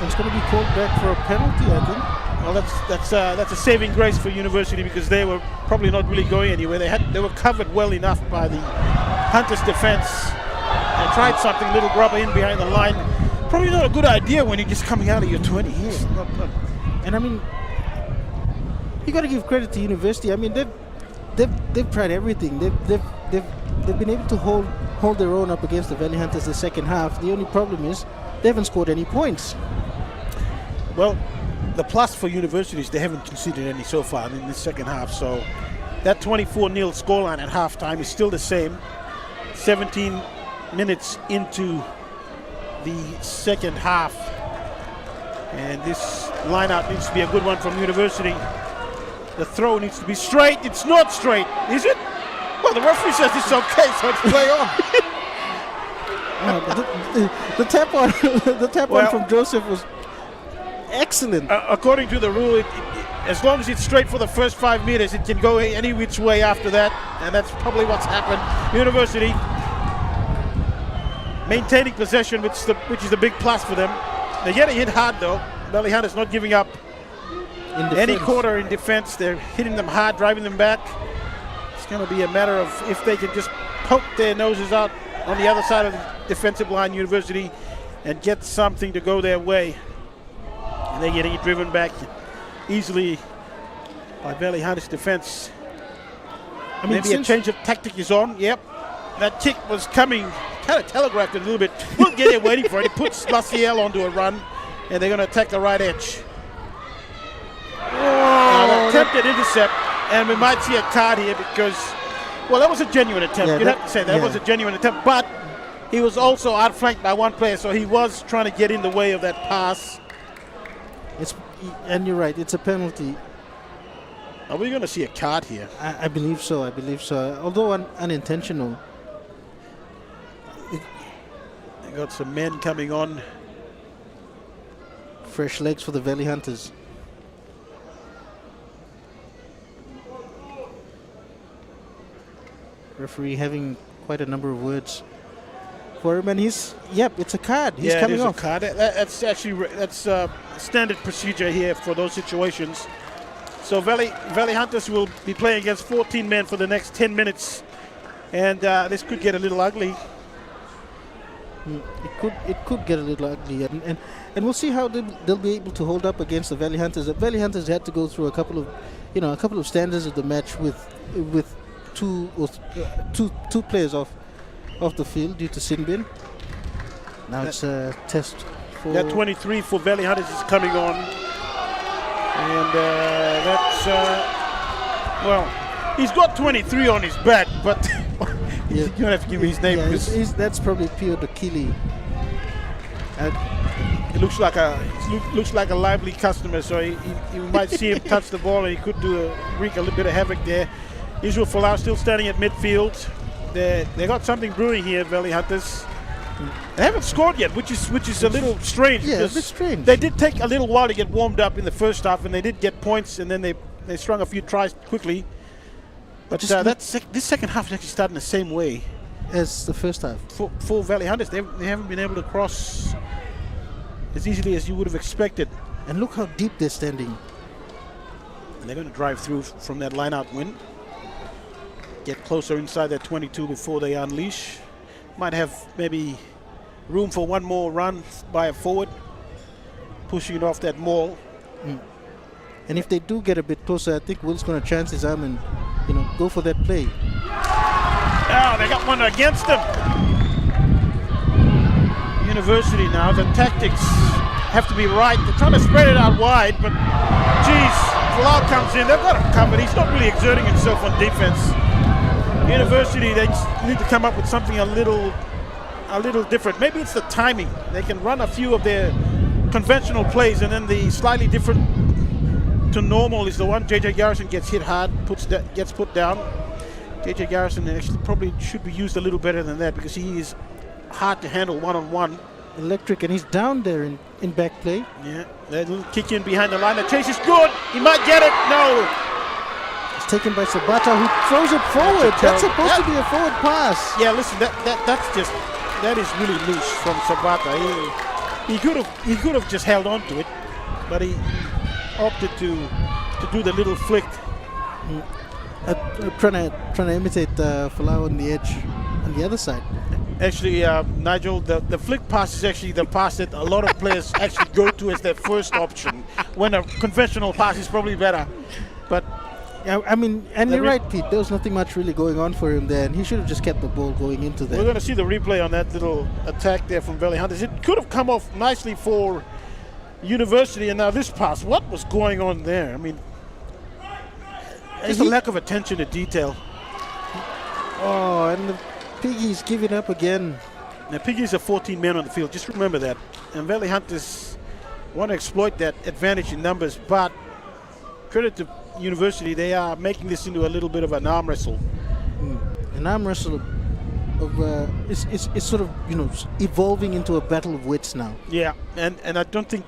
It's going to be called back for a penalty, I think. Well, that's a saving grace for University, because they were probably not really going anywhere. They were covered well enough by the Hunters defense. They tried something, a little grubber in behind the line. Probably not a good idea when you're just coming out of your 20. Yes. And I mean, you got to give credit to University. I mean, they've tried everything. They've been able to hold their own up against the Valley Hunters the second half. The only problem is they haven't scored any points. Well, the plus for University is they haven't conceded any so far in the second half. So That 24-0 scoreline at halftime is still the same. 17 minutes into the second half. And this lineout needs to be a good one from University. The throw needs to be straight. It's not straight, is it? Well, the referee says it's okay, so it's play on. The tap on, the tap on from Joseph was excellent. According to the rule, as long as it's straight for the first 5 meters, it can go any which way after that, and that's probably what's happened. University maintaining possession, which is the big plus for them. They're getting hit hard though. Valley Hunters not giving up any quarter in defense. They're hitting them hard, driving them back. It's going to be a matter of if they can just poke their noses out on the other side of the defensive line, University, and get something to go their way. And they're getting it driven back easily by Valley Hunters defense. I mean, maybe a change of tactic is on. Yep, that kick was coming, kind of telegraphed it a little bit. We'll get it waiting for it. It puts Laciel onto a run, and they're going to attack the right edge. Attempted intercept, and we might see a card here because, well, that was a genuine attempt. Yeah, You'd have to say that was a genuine attempt, but he was also outflanked by one player, so he was trying to get in the way of that pass. And you're right, it's a penalty. Are we going to see a card here? I believe so. I believe so. Although unintentional. They got some men coming on. Fresh legs for the Valley Hunters. Referee having quite a number of words for him, and it's a card. He's coming off. A card. That's standard procedure here for those situations. So Valley Hunters will be playing against 14 men for the next 10 minutes, and this could get a little ugly. It could get a little ugly, and we'll see how they'll be able to hold up against the Valley Hunters. The Valley Hunters had to go through a couple of standards of the match with two players off the field due to sin bin. Now it's a test for that 23 for Valley Hunters is coming on, and that's well, he's got 23 on his back, but you don't have to give me his name. That's probably Pio Dokili. It looks like a lively customer, so you might see him touch the ball, and he could wreak a little bit of havoc there. Israel Folau still standing at midfield. They got something brewing here, Valley Hunters. They haven't scored yet, which is a little strange. Yeah, a bit strange. They did take a little while to get warmed up in the first half, and they did get points, and then they strung a few tries quickly. But this second half is actually starting the same way as the first half. For Valley Hunters, they haven't been able to cross as easily as you would have expected. And look how deep they're standing. And they're going to drive through from that line-out win. Get closer inside that 22 before they unleash. Might have maybe room for one more run by a forward, pushing it off that maul. And if they do get a bit closer, I think Will's going to chance his arm and go for that play. Oh, they got one against them. University now, the tactics have to be right. They're trying to spread it out wide, but geez, Folau comes in. They've got him covered. He's not really exerting himself on defense. University, they just need to come up with something a little different. Maybe it's the timing. They can run a few of their conventional plays, and then the slightly different to normal is the one JJ Garrison gets hit hard, gets put down. JJ Garrison actually probably should be used a little better than that because he is hard to handle one-on-one. Electric, and he's down there in back play. Yeah, that little kick in behind the line. The chase is good. He might get it. No. Taken by Sabata, who throws it forward. That's supposed to be a forward pass. Yeah, listen, that is really loose from Sabata. He could have just held on to it, but he opted to do the little flick. Trying to imitate Folau on the edge on the other side. Actually, Nigel, the flick pass is actually the pass that a lot of players actually go to as their first option, when a conventional pass is probably better. But I mean, and you're right, Pete. There was nothing much really going on for him there, and he should have just kept the ball going into that. We're going to see the replay on that little attack there from Valley Hunters. It could have come off nicely for University, and now this pass. What was going on there? I mean, Just a lack of attention to detail. Oh, and the Piggies give it up again. Now, Piggies are 14 men on the field. Just remember that. And Valley Hunters want to exploit that advantage in numbers, but credit to University, they are making this into a little bit of an arm wrestle. An arm wrestle of it's sort of, you know, evolving into a battle of wits now. Yeah, and I don't think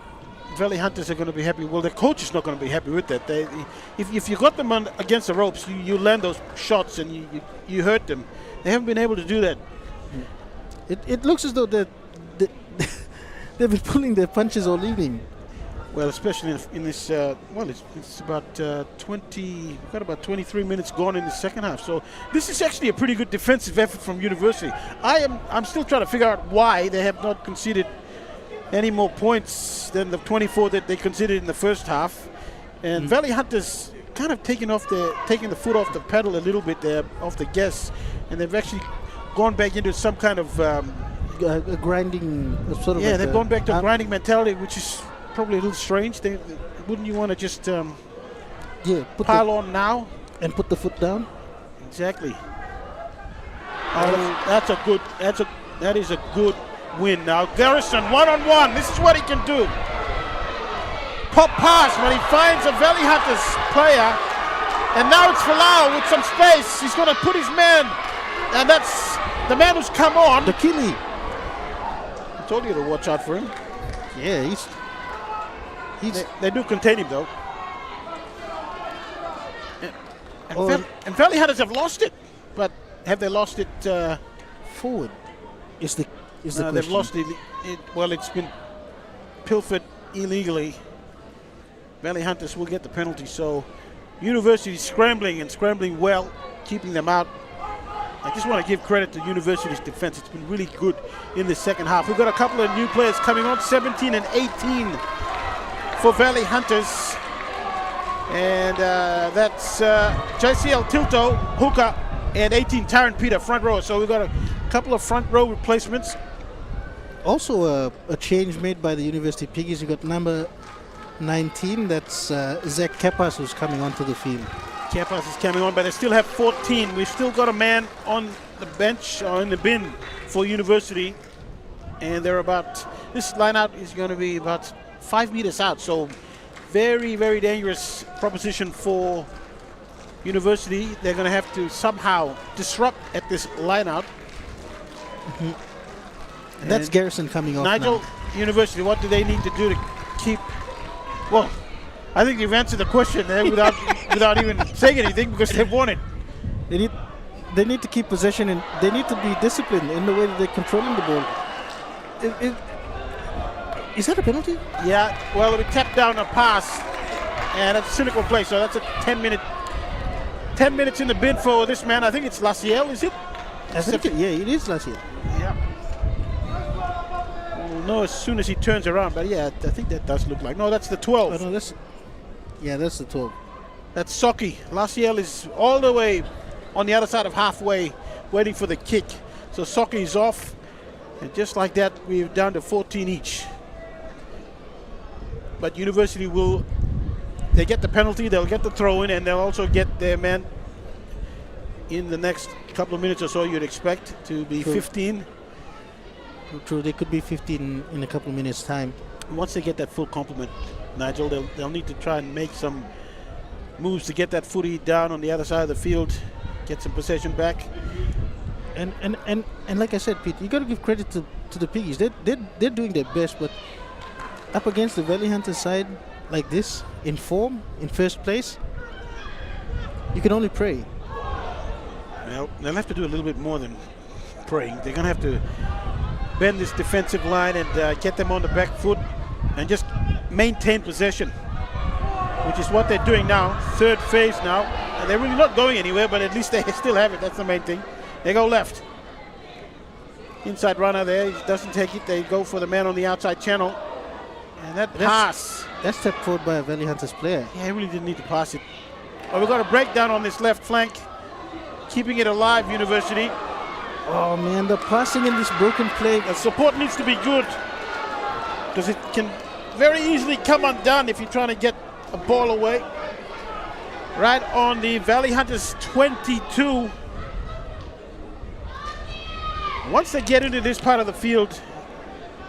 Valley Hunters are going to be happy. Well, the coach is not going to be happy with that. If you got them against the ropes, you land those shots and you hurt them. They haven't been able to do that. It looks as though they've been pulling their punches all evening. Well, especially in this, it's about 23 minutes gone in the second half. So this is actually a pretty good defensive effort from University. I'm still trying to figure out why they have not conceded any more points than the 24 that they conceded in the first half. And Valley Hunters kind of taking the foot off the pedal a little bit there, off the gas, and they've actually gone back into some kind of a grinding sort of. Yeah, they've gone back to a grinding mentality, which is probably a little strange. Wouldn't you want to just pile on now and put the foot down? Exactly. That is a good win. Now Garrison one-on-one. This is what he can do. Pop pass when he finds a Valley Hunters player, and now it's Falau with some space. He's going to put his man, and that's the man who's come on. The Kili. I told you to watch out for him. Yeah, they do contain him though. And Valley Hunters have lost it, but have they lost it forward? Is the question. They've lost it. Well, it's been pilfered illegally. Valley Hunters will get the penalty. So University scrambling well, keeping them out. I just want to give credit to University's defense. It's been really good in the second half. We've got a couple of new players coming on, 17 and 18 for Valley Hunters. And that's JCL Tilto, hooker, and 18 Taron Peter, front row. So we've got a couple of front row replacements. Also a change made by the University Piggies. You got number 19, that's Zach Kepas, who's coming onto the field. Kepas is coming on, but they still have 14. We've still got a man on the bench or in the bin for University. And they're this lineout is going to be about 5 meters out. So very, very dangerous proposition for University. They're going to have to somehow disrupt at this lineout. That's Garrison coming off Nigel, now. University, what do they need to do to keep... Well, I think you've answered the question there without even saying anything, because they've won it. They need to keep possession, and they need to be disciplined in the way that they're controlling the ball. Is that a penalty? Yeah, well, we tapped down a pass, and it's a cynical play, so that's a 10 minutes in the bin for this man. I think it's Laciel, is it? Yeah, it is Laciel. Yeah. We'll know as soon as he turns around, but yeah, I think that does look like... No, that's the 12. Oh, no, that's the 12. That's Socky. Laciel is all the way on the other side of halfway, waiting for the kick. So Socky is off, and just like that, we're down to 14 each. But University they get the penalty, they'll get the throw in, and they'll also get their man in the next couple of minutes or so, you'd expect to be 15. True, they could be 15 in a couple of minutes' time. Once they get that full complement, Nigel, they'll need to try and make some moves to get that footy down on the other side of the field, get some possession back. And like I said, Pete, you got to give credit to the Piggies. They're doing their best, but up against the Valley Hunters side like this, in form, in first place, you can only pray. Well, they'll have to do a little bit more than praying. They're going to have to bend this defensive line and get them on the back foot and just maintain possession, which is what they're doing now. Third phase now. And they're really not going anywhere, but at least they still have it. That's the main thing. They go left. Inside runner there. He doesn't take it. They go for the man on the outside channel. And that pass. That's stepped forward by a Valley Hunters player. Yeah, he really didn't need to pass it. Oh, we've got a breakdown on this left flank. Keeping it alive, University. Oh, man, the passing in this broken play. The support needs to be good, because it can very easily come undone if you're trying to get a ball away. right on the Valley Hunters 22. Once they get into this part of the field,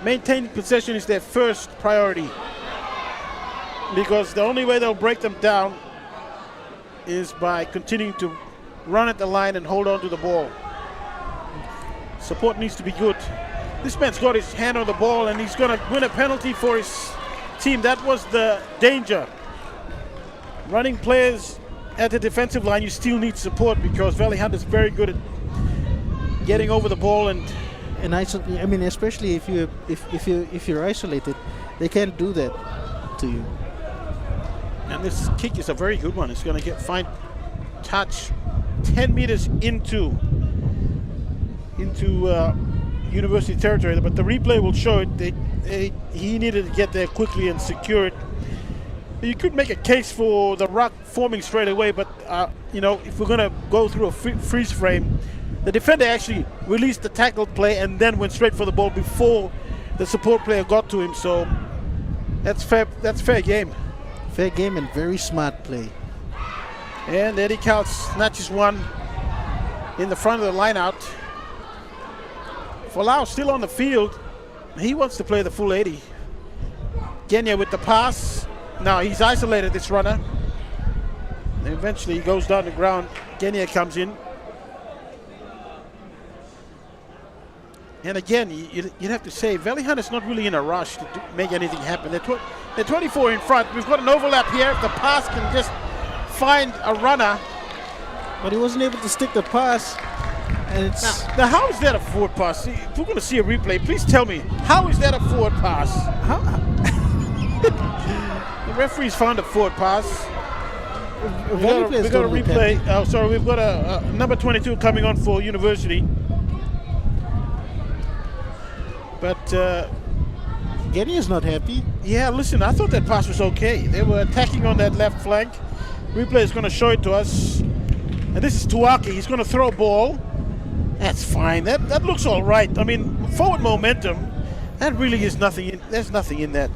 maintaining possession is their first priority, because the only way they'll break them down is by continuing to run at the line and hold on to the ball. Support needs to be good. This man's got his hand on the ball and he's going to win a penalty for his team. That was the danger. Running players at the defensive line, you still need support, because Valley Hunters is very good at getting over the ball and I mean, especially if you're isolated, they can't do that to you. And this kick is a very good one. It's going to find touch 10 meters into University territory, but the replay will show it. He needed to get there quickly and secure it. You could make a case for the ruck forming straight away, but if we're going to go through a freeze frame, the defender actually released the tackle play and then went straight for the ball before the support player got to him. So that's fair. That's fair game. Fair game and very smart play. And Eddie Cal snatches one in the front of the line out. Folau still on the field. He wants to play the full 80. Genya with the pass. Now he's isolated, this runner. And eventually he goes down the ground. Genya comes in. And again, you'd have to say, Valley Hunters not really in a rush to make anything happen. They're 24 in front. We've got an overlap here. If the pass can just find a runner. But he wasn't able to stick the pass. And it's now how is that a forward pass? If we're going to see a replay, please tell me, how is that a forward pass? The referee's found a forward pass. We've got a replay. Oh, sorry, we've got a number 22 coming on for University. But Genya is not happy. Yeah, listen, I thought that pass was okay. They were attacking on that left flank. Replay is going to show it to us. And this is Tuaki. He's going to throw a ball. That's fine. That looks all right. I mean, forward momentum. That really is nothing. There's nothing in that.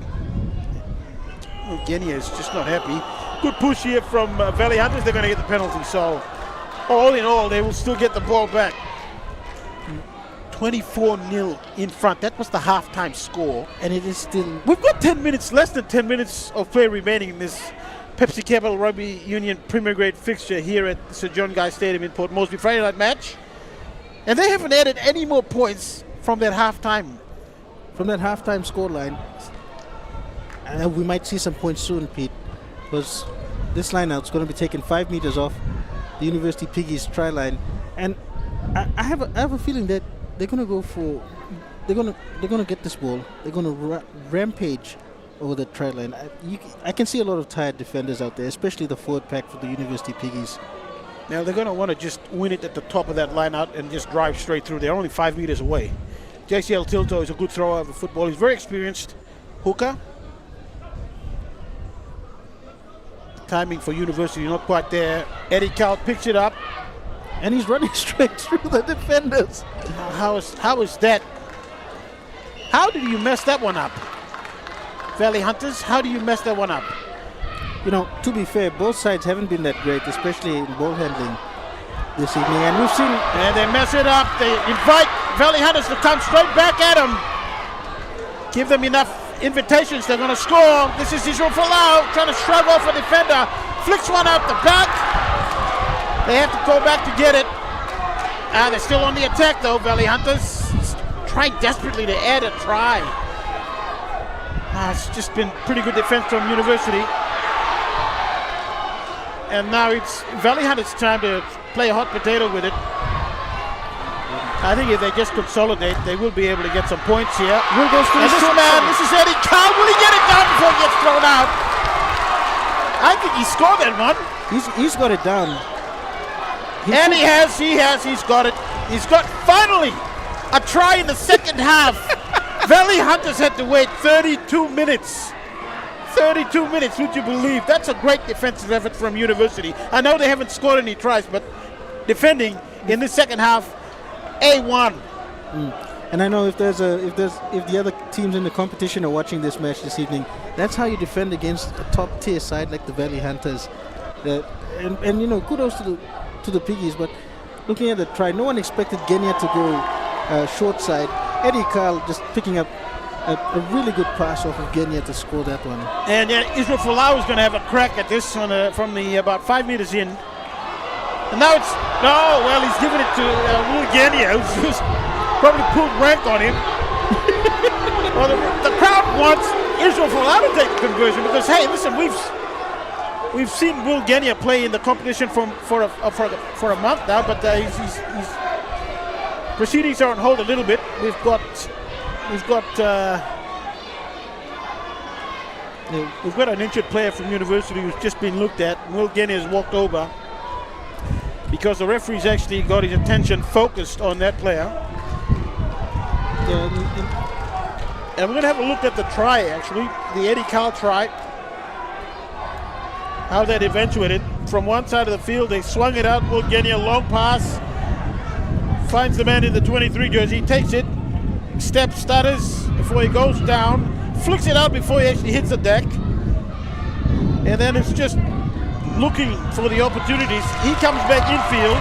Well, Genya is just not happy. Good push here from Valley Hunters. They're going to get the penalty. So, all in all, they will still get the ball back. 24-0 in front. That was the halftime score. And it is still... We've got 10 minutes, less than 10 minutes of play remaining in this Pepsi Capital Rugby Union Premier Grade fixture here at Sir John Guy Stadium in Port Moresby. Friday night match. And they haven't added any more points from that halftime. From that halftime scoreline. We might see some points soon, Pete. Because this line-out's going to be taken 5 meters off the University Piggies try line. And I have a feeling that they're going to go for... They're going to get this ball. They're going to rampage over the try line. I can see a lot of tired defenders out there, especially the forward pack for the University Piggies. Now they're going to want to just win it at the top of that line out and just drive straight through. They're only 5 meters away. JCL Tilto is a good thrower of the football. He's very experienced. Hooker. Timing for University not quite there. Eddie Cal picks it up. And he's running straight through the defenders. How is that? How did you mess that one up? Valley Hunters, how do you mess that one up? You know, to be fair, both sides haven't been that great, especially in ball handling this evening. And we've seen... And they mess it up. They invite Valley Hunters to come straight back at them. Give them enough invitations. They're going to score. This is Israel Folau trying to shrug off a defender. Flicks one out the back. They have to go back to get it. They're still on the attack, though, Valley Hunters. Trying desperately to add a try. It's just been pretty good defense from University. And now it's Valley Hunters' time to play a hot potato with it. I think if they just consolidate, they will be able to get some points here. Will goes to and this is Eddie Cal. Will he get it down before he gets thrown out? I think he scored that one. He's got it down. And he's got it. He's got finally a try in the second half. Valley Hunters had to wait 32 minutes. 32 minutes, would you believe? That's a great defensive effort from University. I know they haven't scored any tries, but defending in the second half, A1. And I know if the other teams in the competition are watching this match this evening, that's how you defend against a top tier side like the Valley Hunters. And you know, kudos to the Piggies, but looking at the try, no one expected Genia to go short side. Eddie Carl just picking up a really good pass off of Genia to score that one. And Israel Folau is going to have a crack at this one from the about 5 meters in. And now it's, he's giving it to Will Genia, who's probably pulled rank on him. Well, the crowd wants Israel Folau to take the conversion because, hey, listen, we've seen Will Genia play in the competition for a month now, but his proceedings are on hold a little bit. We've got an injured player from University who's just been looked at. Will Genia has walked over because the referee's actually got his attention focused on that player. And we're going to have a look at the try, actually, the Eddie Carl try. How that eventuated. From one side of the field, they swung it out. Will Genia, long pass. Finds the man in the 23 jersey, takes it. Step stutters before he goes down, flicks it out before he actually hits the deck, and then it's just looking for the opportunities. He comes back infield,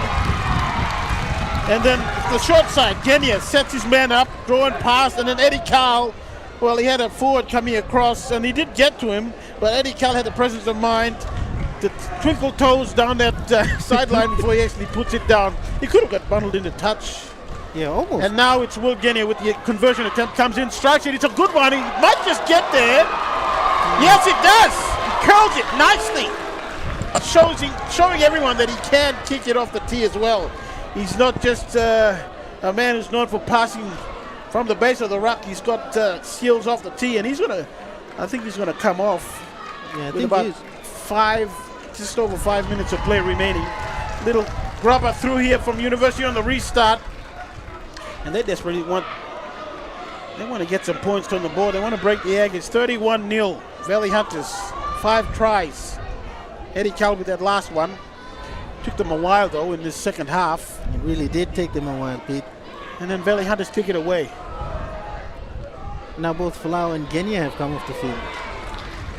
and then the short side, Genia sets his man up, drawing pass, and then Eddie Carl, well, he had a forward coming across, and he did get to him, but Eddie Carl had the presence of mind to twinkle toes down that sideline before he actually puts it down. He could have got bundled into touch. Yeah, almost. And now it's Will Genia with the conversion attempt, comes in, strikes it. It's a good one. He might just get there. Yes, it does. He curls it nicely. Showing everyone that he can kick it off the tee as well. He's not just a man who's known for passing from the base of the rock. He's got skills off the tee, and I think he's gonna come off. Yeah, I with think about just over 5 minutes of play remaining. Little grubber through here from University on the restart. And they desperately want to get some points on the board. They want to break the egg. It's 31-0. Valley Hunters, 5 tries. Eddie Carl with that last one. Took them a while, though, in this second half. It really did take them a while, Pete. And then Valley Hunters took it away. Now both Folau and Genia have come off the field.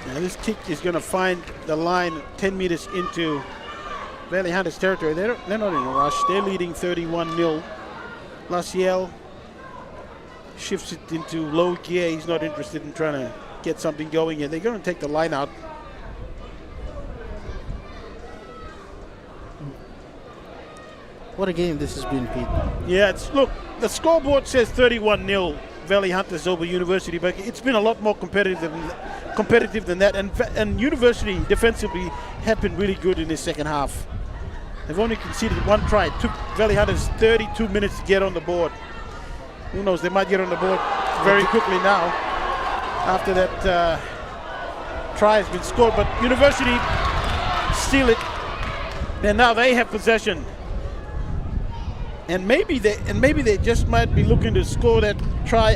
Now this kick is going to find the line 10 meters into Valley Hunters territory. They're not in a rush. They're leading 31-0. Laciel shifts it into low gear. He's not interested in trying to get something going here. They're going to take the line out. What a game this has been, Pete. Yeah, look, the scoreboard says 31-0 Valley Hunters over University, but it's been a lot more competitive than that. And University defensively have been really good in this second half. They've only conceded one try. It took Valley Hunters 32 minutes to get on the board. Who knows, they might get on the board very quickly now after that try has been scored. But University steal it, and now they have possession. And maybe they just might be looking to score that try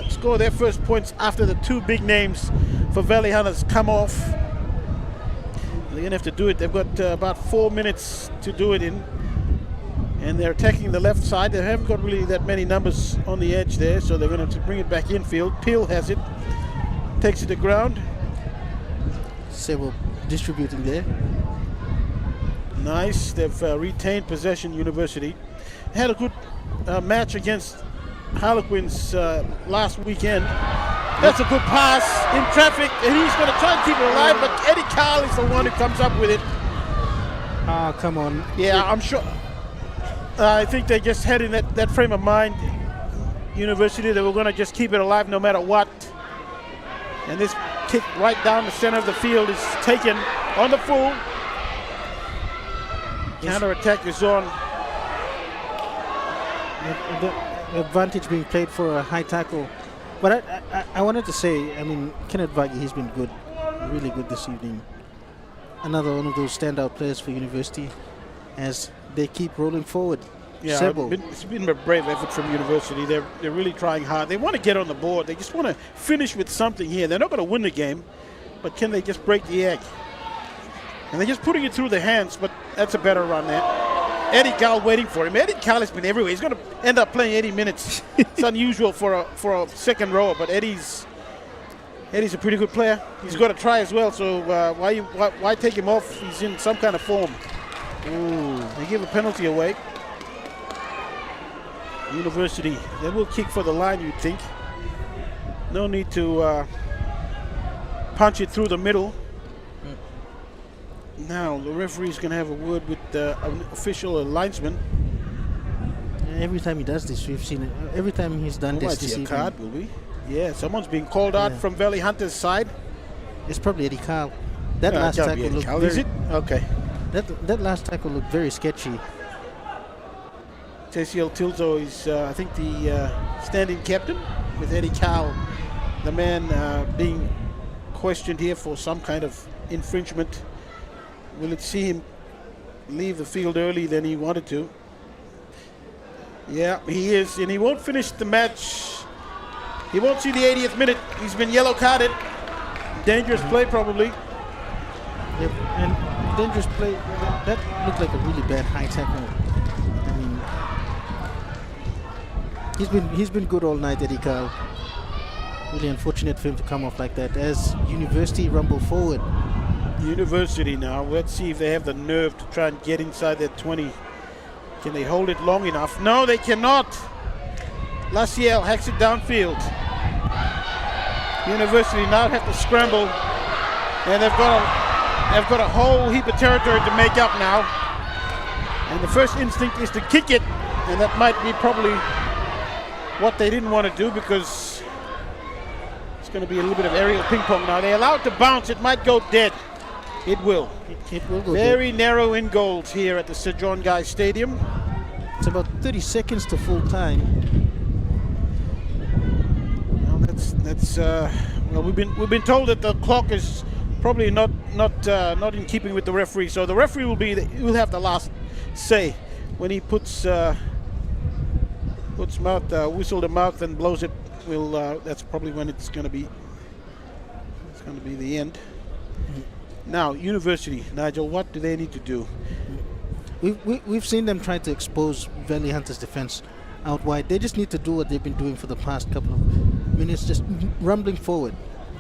score their first points after the 2 big names for Valley Hunters come off. They're going to have to do it. They've got about 4 minutes to do it in. And they're attacking the left side. They haven't got really that many numbers on the edge there, so they're going to have to bring it back infield. Peel has it. Takes it to ground. Sebo distributing there. Nice. They've retained possession, University. Had a good match against Harlequins last weekend. That's a good pass in traffic, and he's going to try and keep it alive, but Eddie Carl is the one who comes up with it. Ah, come on. Yeah, I'm sure. I think they just had in that frame of mind, University, they were going to just keep it alive no matter what. And this kick right down the center of the field is taken on the full. Counter-attack is on. The advantage being played for a high tackle. But I wanted to say, I mean, Kenneth Vagi, he's been good, really good this evening. Another one of those standout players for University as they keep rolling forward. Yeah, it's been a brave effort from University. They're really trying hard. They want to get on the board. They just want to finish with something here. They're not going to win the game, but can they just break the egg? And they're just putting it through their hands, but that's a better run there. Eddie Carl waiting for him. Eddie Carl has been everywhere. He's going to end up playing 80 minutes. It's unusual for a second rower, but Eddie's Eddie's a pretty good player. He's got to try as well, so why take him off? He's in some kind of form. Ooh, they give a penalty away. University, they will kick for the line, you'd think. No need to punch it through the middle. Now the referee's going to have a word with the official linesman. Every time he does this, we've seen it. Every time he's done this See a evening, card, will we? Yeah, someone's being called out from Valley Hunters' side. it's probably Eddie Kyle. That last can't tackle be Eddie looked Kyle, very, is it? Okay. That last tackle looked very sketchy. JCL Tilzo is, I think, the standing captain with Eddie Kyle, the man being questioned here for some kind of infringement. Will it see him leave the field early than he wanted to? Yeah, he is, and he won't finish the match. He won't see the 80th minute. He's been yellow carded. Dangerous play, probably. Yep. And dangerous play. That looked like a really bad high tackle. I mean, he's been good all night, Eddie Kyle. Really unfortunate for him to come off like that. As University rumble forward. University now. Let's see if they have the nerve to try and get inside that 20. Can they hold it long enough? No, they cannot. Laciel hacks it downfield. University now have to scramble, and they've got a whole heap of territory to make up now. And the first instinct is to kick it, and that might be probably what they didn't want to do, because it's going to be a little bit of aerial ping pong now. They allow it to bounce. It might go dead. It will. It will go very narrow in goals here at the Sir John Guy Stadium. It's about 30 seconds to full time. Well, that's well, we've been told that the clock is probably not in keeping with the referee. So the referee will have the last say when he puts whistle to mouth and blows it. That's probably when it's going to be the end. Now, University, Nigel, what do they need to do? We've seen them try to expose Valley Hunters' defense out wide. They just need to do what they've been doing for the past couple of minutes, just rumbling forward,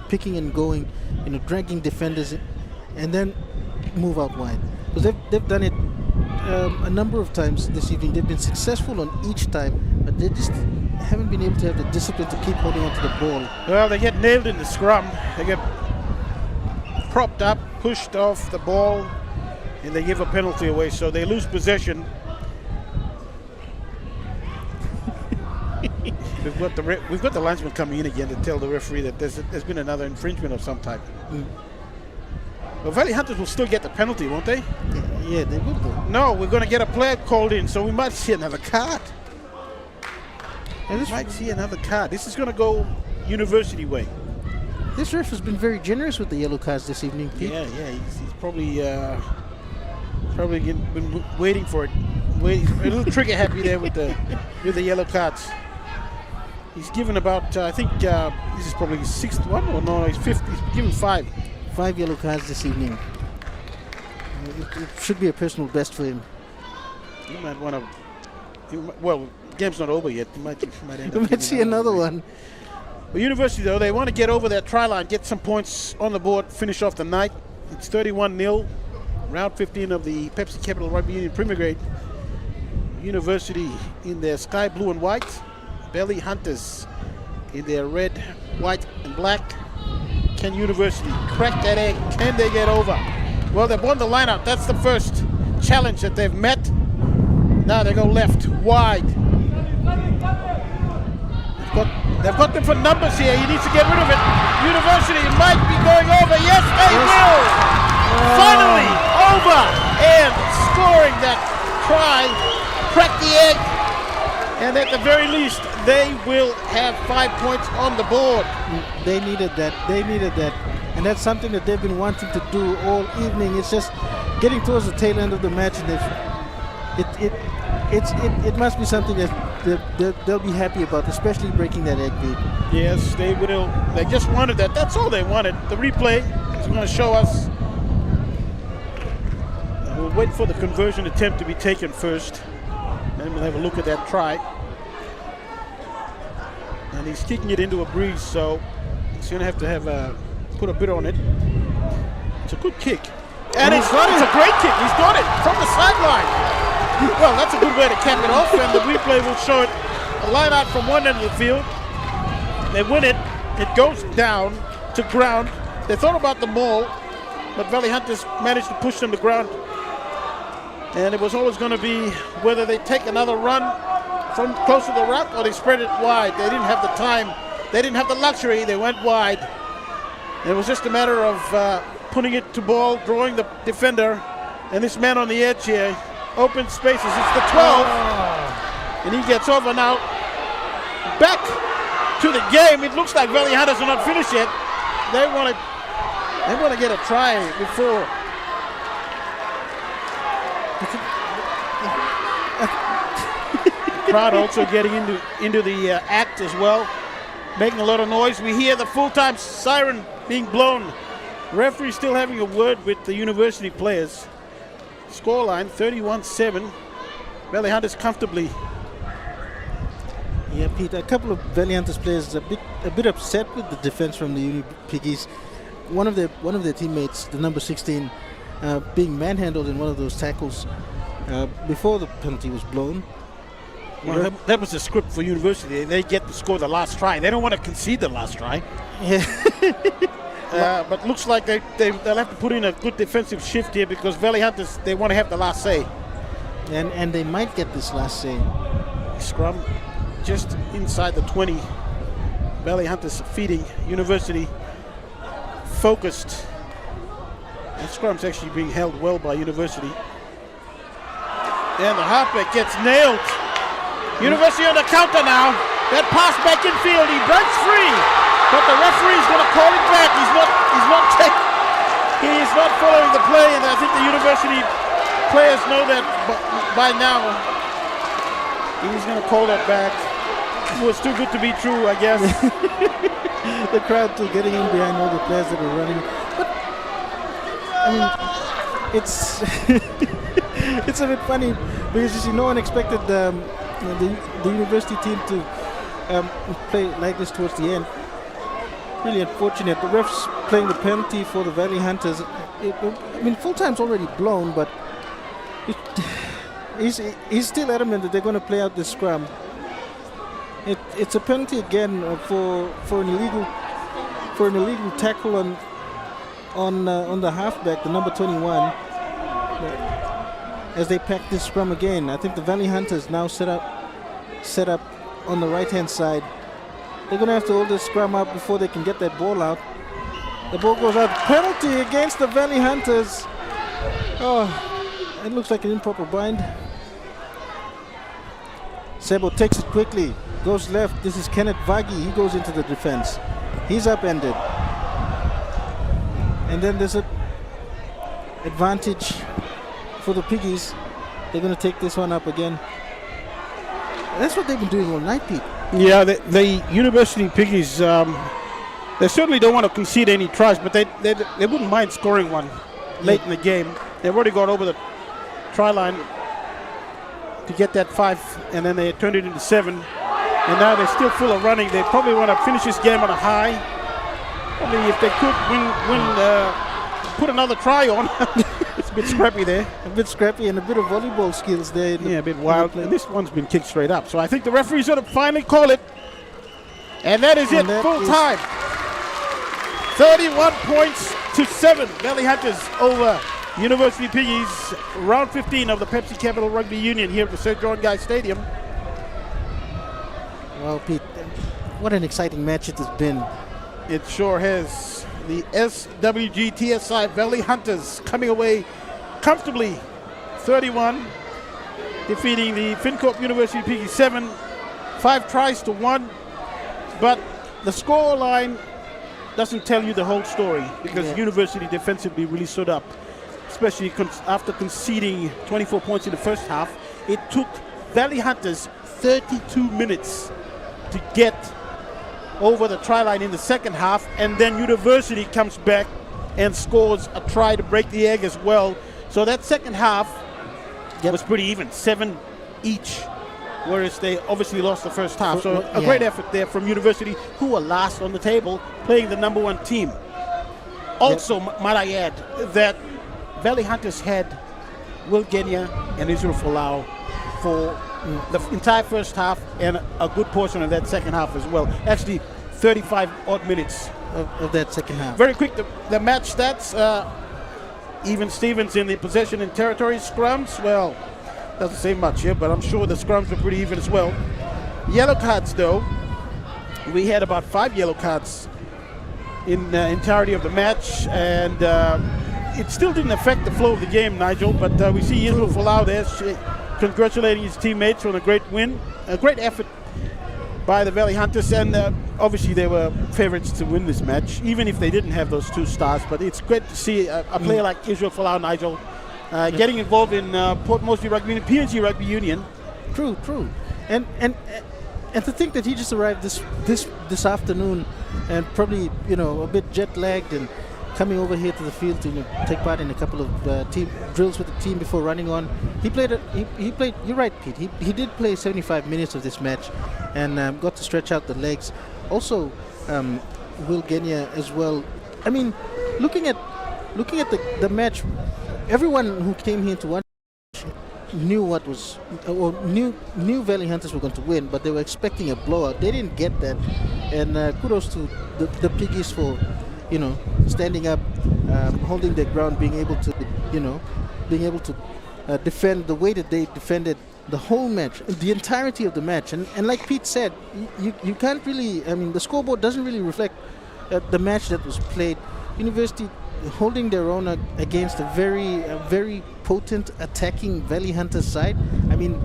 picking and going, dragging defenders, and then move out wide. Because they've done it a number of times this evening. They've been successful on each time, but they just haven't been able to have the discipline to keep holding onto the ball. Well, they get nailed in the scrum. They get propped up, pushed off the ball, and they give a penalty away, so they lose possession. We've got the linesman coming in again to tell the referee that there's been another infringement of some type. Well, Valley Hunters will still get the penalty, won't they? Yeah, they will do. No, we're going to get a player called in, so we might see another card. And This is going to go University way. This ref has been very generous with the yellow cards this evening, Pete. Yeah, he's probably been waiting for it. A little trigger happy there with the yellow cards. He's given about I think this is probably his sixth one, or no, he's fifth. He's given 5 yellow cards this evening. It should be a personal best for him. He might want to. Well, game's not over yet. He might end up. We might see another one. Well, University, though, they want to get over that try line, get some points on the board, finish off the night. It's 31-0, round 15 of the Pepsi Capital Rugby Union Premier Grade. University in their sky blue and white. Valley Hunters in their red, white, and black. Can University crack that egg? Can they get over? Well, they've won the lineup. That's the first challenge that they've met. Now they go left, wide. They've got different numbers here. He needs to get rid of it. University might be going over. Yes, they will. Finally over and scoring that try. Crack the egg. And at the very least, they will have 5 points on the board. They needed that. And that's something that they've been wanting to do all evening. It's just getting towards the tail end of the match, and it must be something that they'll be happy about, especially breaking that egg beat. Yes, they will. They just wanted that. That's all they wanted. The replay is going to show us. We'll wait for the conversion attempt to be taken first. Then we'll have a look at that try. And he's kicking it into a breeze, so He's going to have put a bit on it. It's a good kick. And it's a great kick. He's got it from the sideline. Well, that's a good way to cap it off, and the replay will show it. A line out from one end of the field. They win it. It goes down to ground. They thought about the maul, but Valley Hunters managed to push them to ground. And it was always going to be whether they take another run from close to the rock or they spread it wide. They didn't have the time. They didn't have the luxury. They went wide. It was just a matter of putting it to ball, drawing the defender, and this man on the edge here, open spaces. It's the 12, and he gets over now. Back to the game. It looks like Valley Hunters are not finished yet. They want to get a try before. Crowd also getting into the act as well, making a lot of noise. We hear the full-time siren being blown. Referee still having a word with the university players. Scoreline 31-7. Valley Hunters comfortably. Yeah, Pete, a couple of Valley Hunters players a bit upset with the defense from the Uni Piggies. One of their teammates, the number 16, being manhandled in one of those tackles before the penalty was blown. Well, that was the script for University. They get to score the last try. They don't want to concede the last try. Yeah. But looks like they'll have to put in a good defensive shift here because Valley Hunters, they want to have the last say. And they might get this last say. Scrum just inside the 20. Valley Hunters feeding University focused. And scrum's actually being held well by University. And the halfback gets nailed. University on the counter now. That pass back in field, he breaks free. But the referee is going to call it back. He's not following the play, and I think the University players know that by now. He's going to call that back. It was too good to be true, I guess. The crowd too getting in behind all the players that are running. But I mean, it's it's a bit funny because you see, no one expected the University team to play like this towards the end. Really unfortunate. The refs playing the penalty for the Valley Hunters. I mean, full time's already blown, but he's still adamant that they're going to play out this scrum. It's a penalty again for an illegal tackle on the halfback, the number 21. As they pack this scrum again, I think the Valley Hunters now set up on the right-hand side. They're going to have to hold this scrum up before they can get that ball out. The ball goes out. Penalty against the Valley Hunters. Oh, it looks like an improper bind. Sebo takes it quickly. Goes left. This is Kenneth Vagi. He goes into the defense. He's upended. And then there's an advantage for the Piggies. They're going to take this one up again. That's what they've been doing all night, Pete. Yeah, the University Piggies, they certainly don't want to concede any tries, but they wouldn't mind scoring one late in the game. They've already got over the try line to get that 5, and then they turned it into 7. And now they're still full of running. They probably want to finish this game on a high. Probably if they could put another try on. It's a bit scrappy there. A bit scrappy and a bit of volleyball skills there. Yeah, a bit wild. And this one's been kicked straight up. So I think the referee's going to finally call it. And that is it, full time. 31 points to 7. Valley Hunters over University Piggies. Round 15 of the Pepsi Capital Rugby Union here at the Sir John Guy Stadium. Well, Pete, what an exciting match it has been. It sure has. The SWG TSI Valley Hunters coming away comfortably 31, defeating the FinCorp University Piggies 7, 5 tries to 1. But the score line doesn't tell you the whole story because University defensively really stood up, especially after conceding 24 points in the first half. It took Valley Hunters 32 minutes to get over the try line in the second half, and then University comes back and scores a try to break the egg as well. So that second half was pretty even, 7 each. whereas they obviously lost the first half. So a Yeah. great effort there from University, who are last on the table, playing the number 1 team. Also, might I add, that Valley Hunters had Will Genia and Israel Folau for the entire first half and a good portion of that second half as well. Actually, 35 odd minutes. Of that second half. Very quick, the match stats. Even Stevens in the possession and territory scrums. Well, doesn't say much here, but I'm sure the scrums were pretty even as well. Yellow cards, though. We had about 5 yellow cards in the entirety of the match, and it still didn't affect the flow of the game, Nigel, but we see Israel Folau there congratulating his teammates on a great win, a great effort by the Valley Hunters, and obviously they were favorites to win this match, even if they didn't have those 2 stars. But it's great to see a player like Israel Folau, Nigel, getting involved in Port Moresby Rugby Union, PNG Rugby Union. True. And to think that he just arrived this afternoon, and probably a bit jet lagged, and coming over here to the field to take part in a couple of team drills with the team before running on. He played. You're right, Pete. He did play 75 minutes of this match, and got to stretch out the legs. Also, Will Genia as well. I mean, looking at the match, everyone who came here to watch knew what was, or knew Valley Hunters were going to win, but they were expecting a blowout. They didn't get that, and kudos to the Piggies for standing up, holding their ground, being able to defend the way that they defended the whole match, the entirety of the match. And like Pete said, you can't really, I mean, the scoreboard doesn't really reflect the match that was played. University holding their own against a very potent attacking Valley Hunters side. I mean,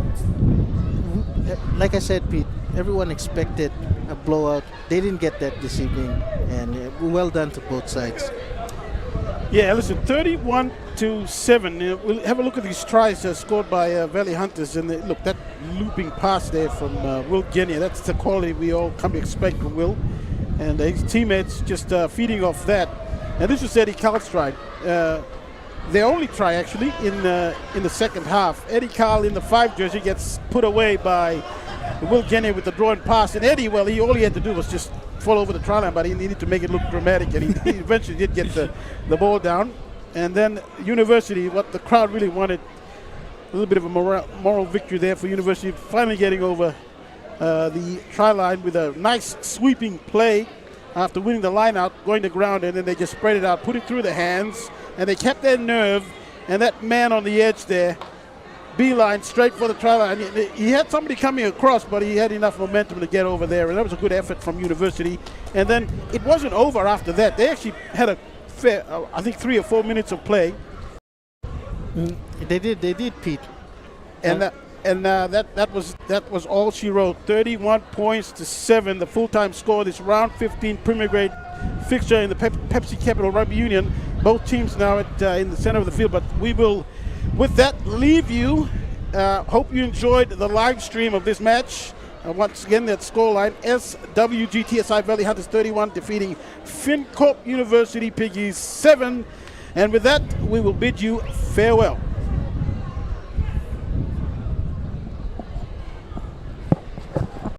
like I said, Pete, everyone expected a blowout. They didn't get that this evening, and well done to both sides. Yeah, listen, 31-7. We'll have a look at these tries scored by Valley Hunters, and look, that looping pass there from Will Genia, that's the quality we all come to expect from Will, and his teammates just feeding off that. And this was Eddie Carl's try. Their only try, actually, in the second half. Eddie Carl in the 5 jersey gets put away by Will Genia with the draw and pass. And Eddie, well, all he had to do was just fall over the try line, but he needed to make it look dramatic, and he eventually did get the ball down. And then University, what the crowd really wanted, a little bit of a moral victory there for University, finally getting over the try line with a nice sweeping play after winning the line out, going to ground, and then they just spread it out, put it through the hands, and they kept their nerve. And that man on the edge there, beeline straight for the try line. He had somebody coming across, but he had enough momentum to get over there, and that was a good effort from University. And then it wasn't over after that. They actually had a fair, I think, 3 or 4 minutes of play. They did, Pete. And that was all she wrote. 31 points to 7, the full-time score. This round 15 Premier Grade fixture in the Pepsi Capital Rugby Union. Both teams now in the center of the field, but we will, with that, leave you. Hope you enjoyed the live stream of this match. Once again, that scoreline: SWGTSI Valley Hunters 31 defeating FinCorp University Piggies 7. And with that, we will bid you farewell.